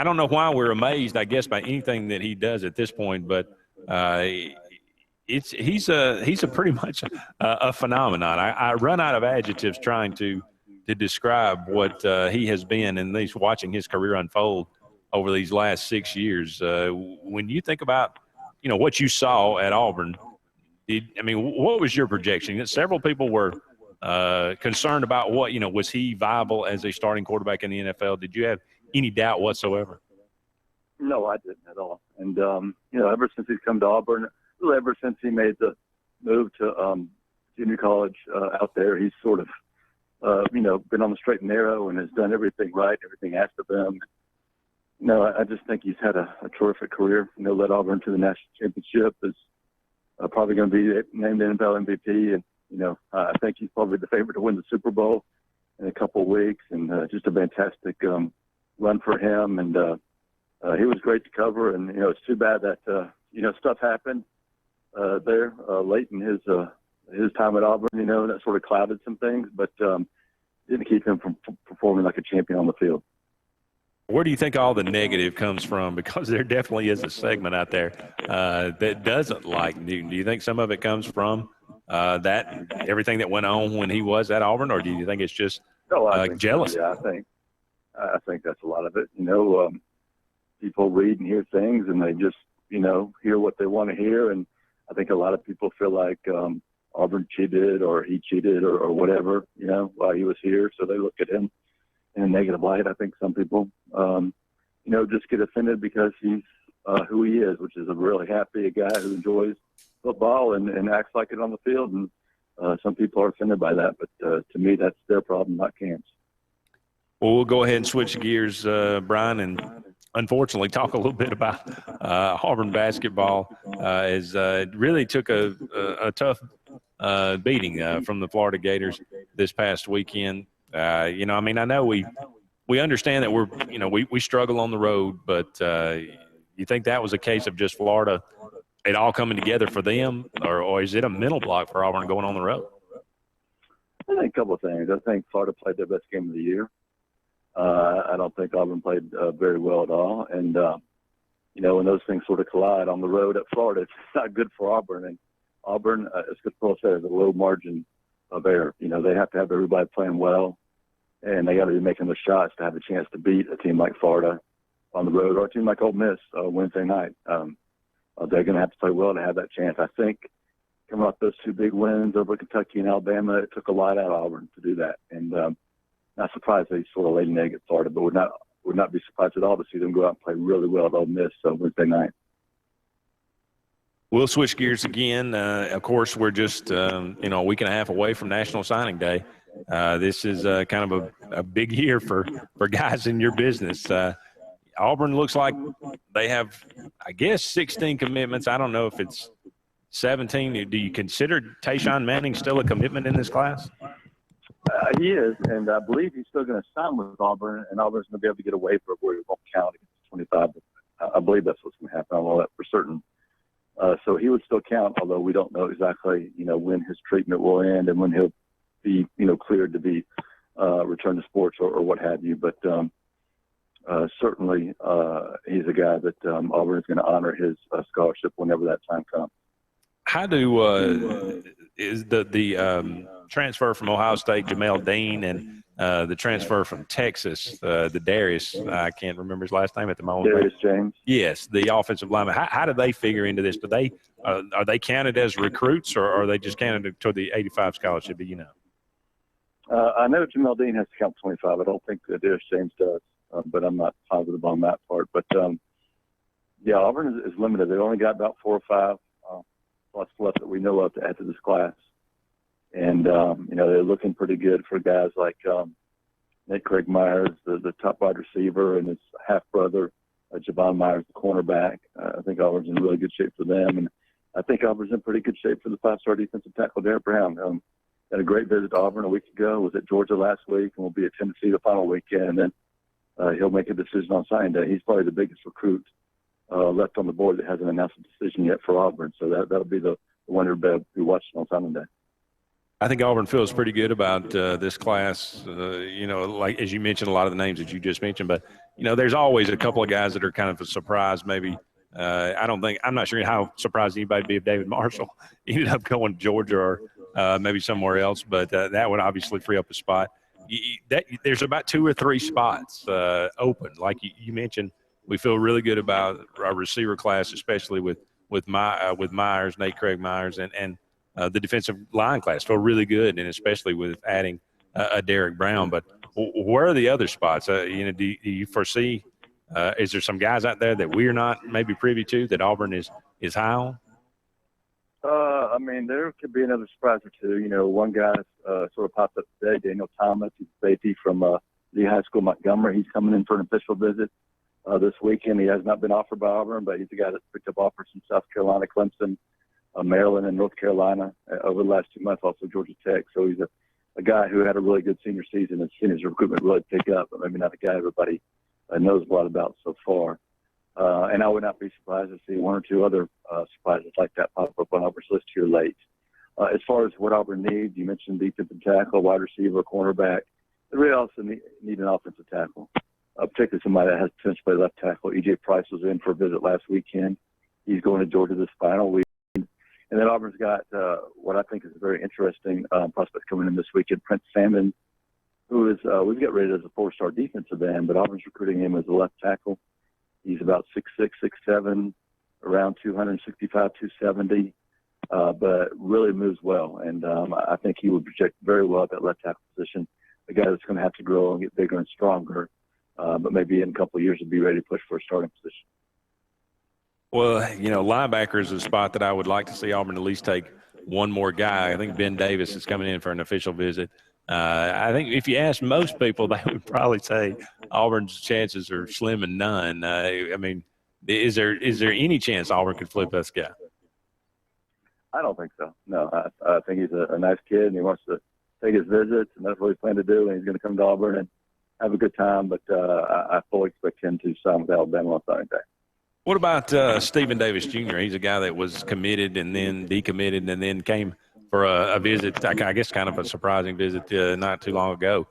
don't know why we're amazed, I guess, by anything that he does at this point, but he's a pretty much a phenomenon. I run out of adjectives trying to describe what he has been, and at least watching his career unfold over these last 6 years. When you think about, what you saw at Auburn, what was your projection? Several people were concerned about was he viable as a starting quarterback in the NFL? Did you have any doubt whatsoever? No, I didn't at all. And ever since he's come to Auburn, really ever since he made the move to junior college out there, he's sort of, been on the straight and narrow and has done everything right, everything asked of him. I just think he's had a terrific career. Led Auburn to the national championship, is probably going to be named NFL MVP. And, I think he's probably the favorite to win the Super Bowl in a couple of weeks, and just a fantastic run for him. And he was great to cover. And, it's too bad that, stuff happened there late in his time at Auburn, that sort of clouded some things, but didn't keep him from performing like a champion on the field. Where do you think all the negative comes from? Because there definitely is a segment out there that doesn't like Newton. Do you think some of it comes from that everything that went on when he was at Auburn, or do you think it's just jealousy? Yeah, I think that's a lot of it. People read and hear things, and they just hear what they want to hear, and I think a lot of people feel like Auburn cheated or he cheated or whatever, while he was here. So they look at him in a negative light. I think some people, just get offended because he's who he is, which is a really happy guy who enjoys football and acts like it on the field. And some people are offended by that. But to me, that's their problem, not Cam's. Well, we'll go ahead and switch gears, Brian, and unfortunately talk a little bit about Auburn basketball as it really took a tough beating from the Florida Gators this past weekend. I know we understand that we struggle on the road, but you think that was a case of just Florida, it all coming together for them, or is it a mental block for Auburn going on the road? I think a couple of things. I think Florida played their best game of the year. I don't think Auburn played very well at all. And, when those things sort of collide on the road at Florida, it's not good for Auburn. And Auburn, as Paul said, has a low margin of error. They have to have everybody playing well. and they got to be making the shots to have a chance to beat a team like Florida on the road or a team like Ole Miss Wednesday night. They're going to have to play well to have that chance. I think coming off those two big wins over Kentucky and Alabama, it took a lot out of Auburn to do that. And not surprised they sort of laid an egg at Florida, but would not be surprised at all to see them go out and play really well at Ole Miss Wednesday night. We'll switch gears again. Of course, we're just a week and a half away from National Signing Day. This is kind of a big year for guys in your business. Auburn looks like they have, I guess, 16 commitments. I don't know if it's 17. Do you consider Tayshawn Manning still a commitment in this class? He is, and I believe he's still going to sign with Auburn, and Auburn's going to be able to get a waiver where it won't count against 25. I believe that's what's going to happen. I don't know that for certain. So he would still count, although we don't know exactly, when his treatment will end and when he'll be, cleared to be returned to sports or what have you. But certainly he's a guy that Auburn is going to honor his scholarship whenever that time comes. How do is the transfer from Ohio State, Jamel Dean, and the transfer from Texas, the Darius, I can't remember his last name at the moment. Darius James. Yes, the offensive lineman. How do they figure into this? Do they are they counted as recruits, or are they just counted toward the 85 scholarship? Do you know? I know Jamel Dean has to count 25. I don't think Darius James does, but I'm not positive on that part. But yeah, Auburn is limited. They only got about 4 or 5 plus left that we know of to add to this class. And, they're looking pretty good for guys like Nate Craig Myers, the top wide receiver, and his half-brother, Javon Myers, the cornerback. I think Auburn's in really good shape for them. And I think Auburn's in pretty good shape for the 5-star defensive tackle, Derek Brown. Had a great visit to Auburn a week ago, was at Georgia last week, and will be at Tennessee the final weekend. And then he'll make a decision on signing day. He's probably the biggest recruit left on the board that hasn't announced a decision yet for Auburn. So that'll be the one who'll be watching on signing day. I think Auburn feels pretty good about this class. Like as you mentioned, a lot of the names that you just mentioned, but there's always a couple of guys that are kind of a surprise. Maybe I'm not sure how surprised anybody would be if David Marshall ended up going to Georgia or maybe somewhere else, but that would obviously free up a spot. There's about 2 or 3 spots open. Like you mentioned, we feel really good about our receiver class, especially with Myers, Nate Craig Myers, and the defensive line class. Feel really good, and especially with adding a Derek Brown. But where are the other spots? Do you foresee? Is there some guys out there that we're not maybe privy to that Auburn is high on? There could be another surprise or two. One guy sort of popped up today, Daniel Thomas. He's a safety from Lee High School, Montgomery. He's coming in for an official visit this weekend. He has not been offered by Auburn, but he's a guy that's picked up offers from South Carolina, Clemson, Maryland, and North Carolina over the last 2 months, also Georgia Tech. So he's a guy who had a really good senior season and seen his recruitment really pick up, but maybe not a guy everybody knows a lot about so far. And I would not be surprised to see 1 or 2 other surprises like that pop up on Auburn's list here late. As far as what Auburn needs, you mentioned defensive tackle, wide receiver, cornerback. They really also need an offensive tackle, particularly somebody that has potential to play left tackle. E.J. Price was in for a visit last weekend. He's going to Georgia this final week. And then Auburn's got what I think is a very interesting prospect coming in this weekend, Prince Salmon, who is we've got rated as a 4-star defensive end, but Auburn's recruiting him as a left tackle. He's about 6'6", 6'7", around 265, 270, but really moves well. And I think he would project very well at that left tackle position, a guy that's going to have to grow and get bigger and stronger, but maybe in a couple of years will be ready to push for a starting position. Well, linebacker is a spot that I would like to see Auburn at least take one more guy. I think Ben Davis is coming in for an official visit. I think if you ask most people, they would probably say Auburn's chances are slim and none. Is there any chance Auburn could flip this guy? I don't think so. No, I think he's a nice kid, and he wants to take his visits, and that's what he's planning to do, and he's going to come to Auburn and have a good time. But I fully expect him to sign with Alabama on signing day. What about Stephen Davis Jr.? He's a guy that was committed and then decommitted and then came for a visit, I guess kind of a surprising visit not too long ago.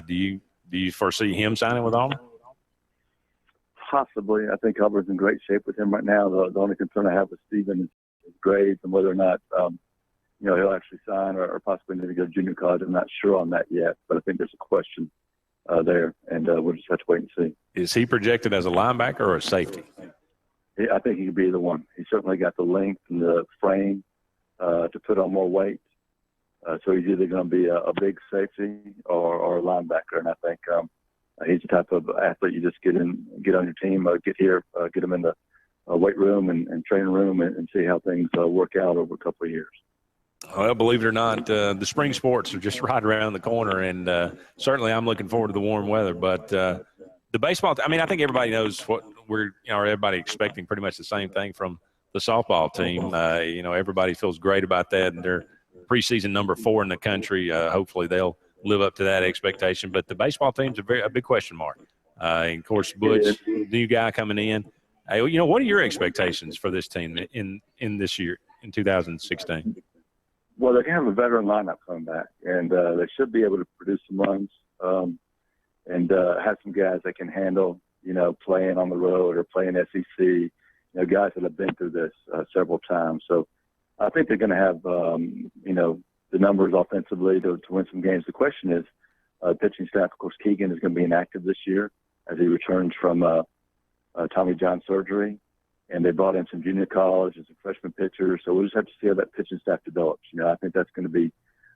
Do you foresee him signing with Auburn? Possibly. I think Auburn's in great shape with him right now. The only concern I have with Stephen is his grades and whether or not he'll actually sign or possibly need to go to junior college. I'm not sure on that yet, but I think there's a question there, and we'll just have to wait and see. Is he projected as a linebacker or a safety? I think he could be the one. He certainly got the length and the frame to put on more weight. So he's either going to be a big safety or a linebacker, and I think he's the type of athlete you just get on your team, get here, get him in the weight room and training room, and see how things work out over a couple of years. Well, believe it or not, the spring sports are just right around the corner, and certainly I'm looking forward to the warm weather. But the baseball, I think everybody knows what everybody expecting pretty much the same thing from the softball team. Everybody feels great about that, and they're preseason number 4 in the country. Hopefully they'll live up to that expectation. But the baseball team's a big question mark. And of course, Butch, new guy coming in. What are your expectations for this team in this year, in 2016? Well, they have a veteran lineup coming back, and they should be able to produce some runs and have some guys that can handle, playing on the road or playing SEC, guys that have been through this several times. So I think they're going to have, the numbers offensively to win some games. The question is, pitching staff, of course, Keegan is going to be inactive this year as he returns from Tommy John surgery. And they brought in some junior college and some freshman pitchers. So we'll just have to see how that pitching staff develops. I think that's going to be,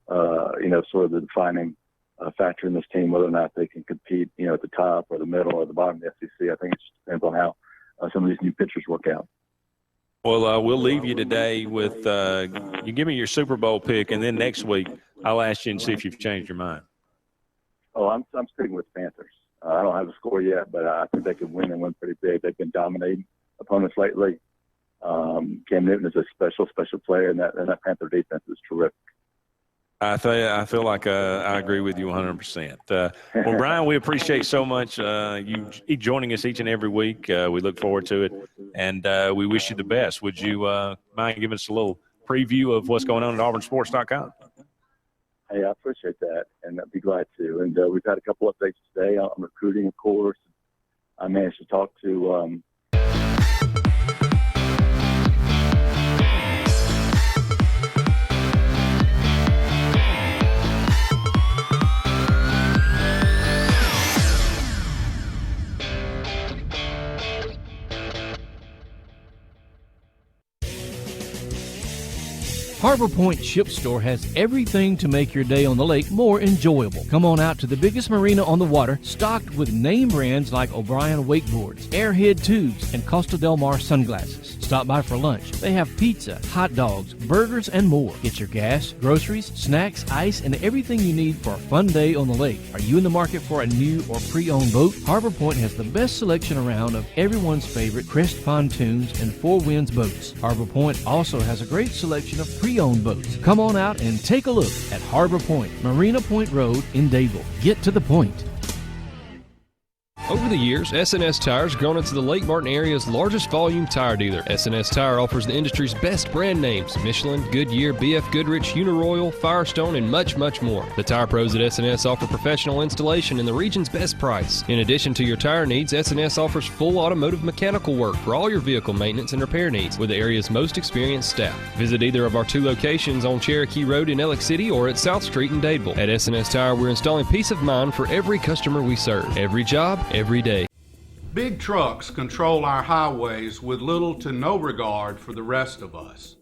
sort of the defining factor in this team, whether or not they can compete, at the top or the middle or the bottom of the SEC. I think it just depends on how some of these new pitchers work out. Well, we'll leave you today with you give me your Super Bowl pick, and then next week I'll ask you and see if you've changed your mind. Oh, I'm sticking with the Panthers. I don't have a score yet, but I think they can win and win pretty big. They've been dominating opponents lately. Cam Newton is a special player, and that Panther defense is terrific. I feel like I agree with you 100%. Well, Brian, we appreciate so much you joining us each and every week. We look forward to it, and we wish you the best. Would you mind giving us a little preview of what's going on at auburnsports.com? Hey, I appreciate that, and I'd be glad to. And we've had a couple updates today on recruiting, of course. I managed to talk to Harbor Point Ship Store has everything to make your day on the lake more enjoyable. Come on out to the biggest marina on the water, stocked with name brands like O'Brien wakeboards, Airhead tubes, and Costa Del Mar sunglasses. Stop by for lunch. They have pizza, hot dogs, burgers, and more. Get your gas, groceries, snacks, ice, and everything you need for a fun day on the lake. Are you in the market for a new or pre-owned boat? Harbor Point has the best selection around of everyone's favorite Crest pontoons and Four Winds boats. Harbor Point also has a great selection of pre-owned boats. Come on out and take a look at Harbor Point, Marina Point Road in Dadeville. Get to the point. Over the years, S&S Tire has grown into the Lake Martin area's largest volume tire dealer. S&S Tire offers the industry's best brand names: Michelin, Goodyear, BF Goodrich, Uniroyal, Firestone, and much, much more. The tire pros at S&S offer professional installation and the region's best price. In addition to your tire needs, S&S offers full automotive mechanical work for all your vehicle maintenance and repair needs with the area's most experienced staff. Visit either of our 2 locations on Cherokee Road in Ellick City or at South Street in Dadeville. At S&S Tire, we're installing peace of mind for every customer we serve. Every job, every day. Big trucks control our highways with little to no regard for the rest of us.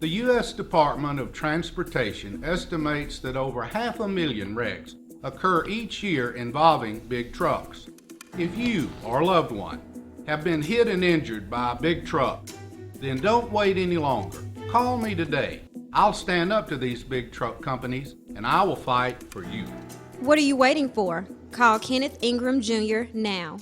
The U.S. Department of Transportation estimates that over 500,000 wrecks occur each year involving big trucks. If you or a loved one have been hit and injured by a big truck, then don't wait any longer. Call me today. I'll stand up to these big truck companies and I will fight for you. What are you waiting for? Call Kenneth Ingram Jr. now.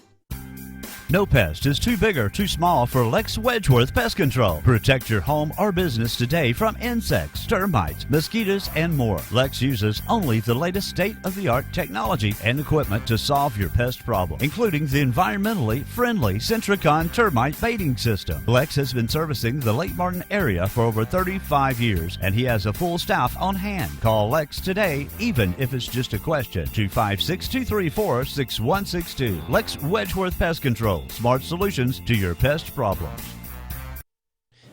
No pest is too big or too small for Lex Wedgeworth Pest Control. Protect your home or business today from insects, termites, mosquitoes, and more. Lex uses only the latest state-of-the-art technology and equipment to solve your pest problem, including the environmentally friendly Centricon termite baiting system. Lex has been servicing the Lake Martin area for over 35 years, and he has a full staff on hand. Call Lex today, even if it's just a question. 256-234-6162. Lex Wedgeworth Pest Control. Smart solutions to your pest problems.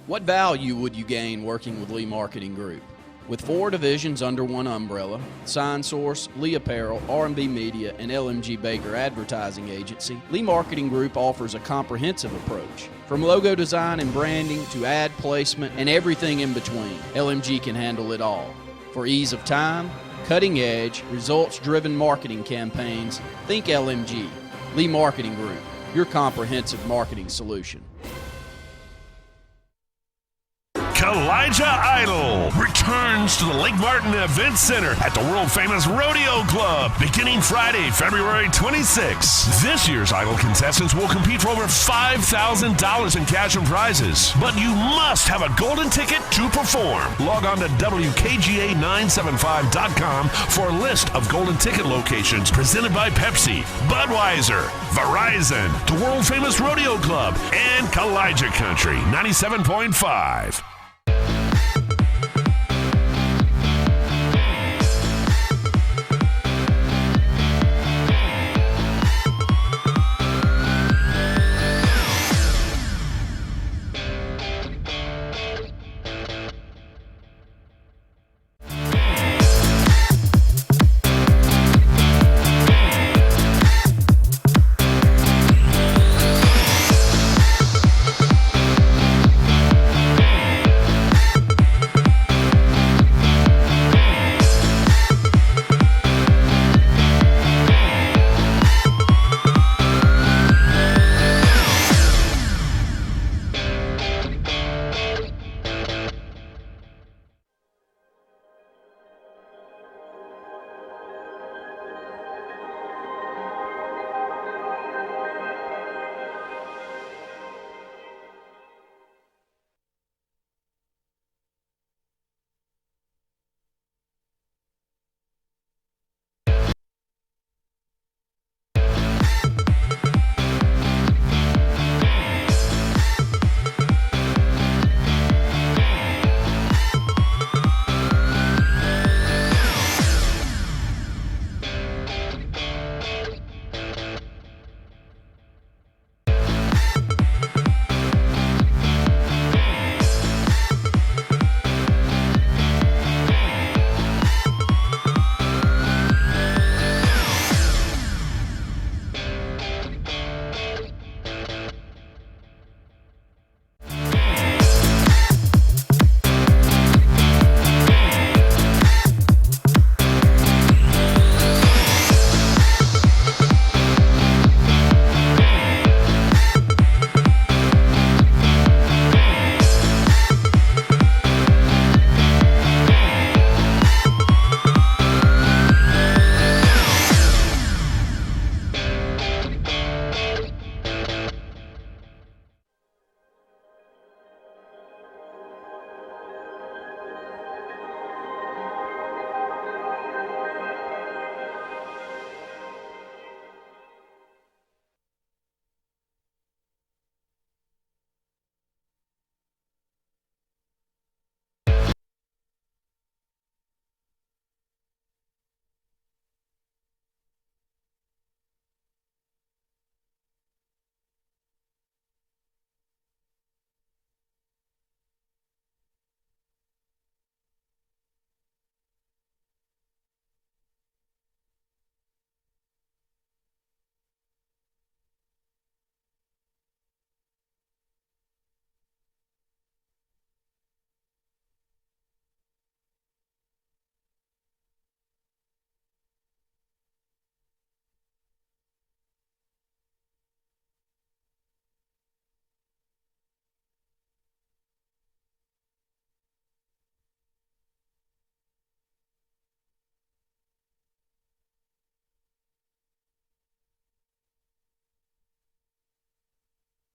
What value would you gain working with Lee Marketing Group? With 4 divisions under one umbrella, Sign Source, Lee Apparel, R&B Media, and LMG Baker Advertising Agency, Lee Marketing Group offers a comprehensive approach. From logo design and branding to ad placement and everything in between, LMG can handle it all. For ease of time, cutting edge, results-driven marketing campaigns, think LMG. Lee Marketing Group, your comprehensive marketing solution. Kowaliga Idol returns to the Lake Martin Event Center at the world-famous Rodeo Club beginning Friday, February 26th. This year's Idol contestants will compete for over $5,000 in cash and prizes, but you must have a golden ticket to perform. Log on to WKGA975.com for a list of golden ticket locations presented by Pepsi, Budweiser, Verizon, the world-famous Rodeo Club, and Kowaliga Country 97.5.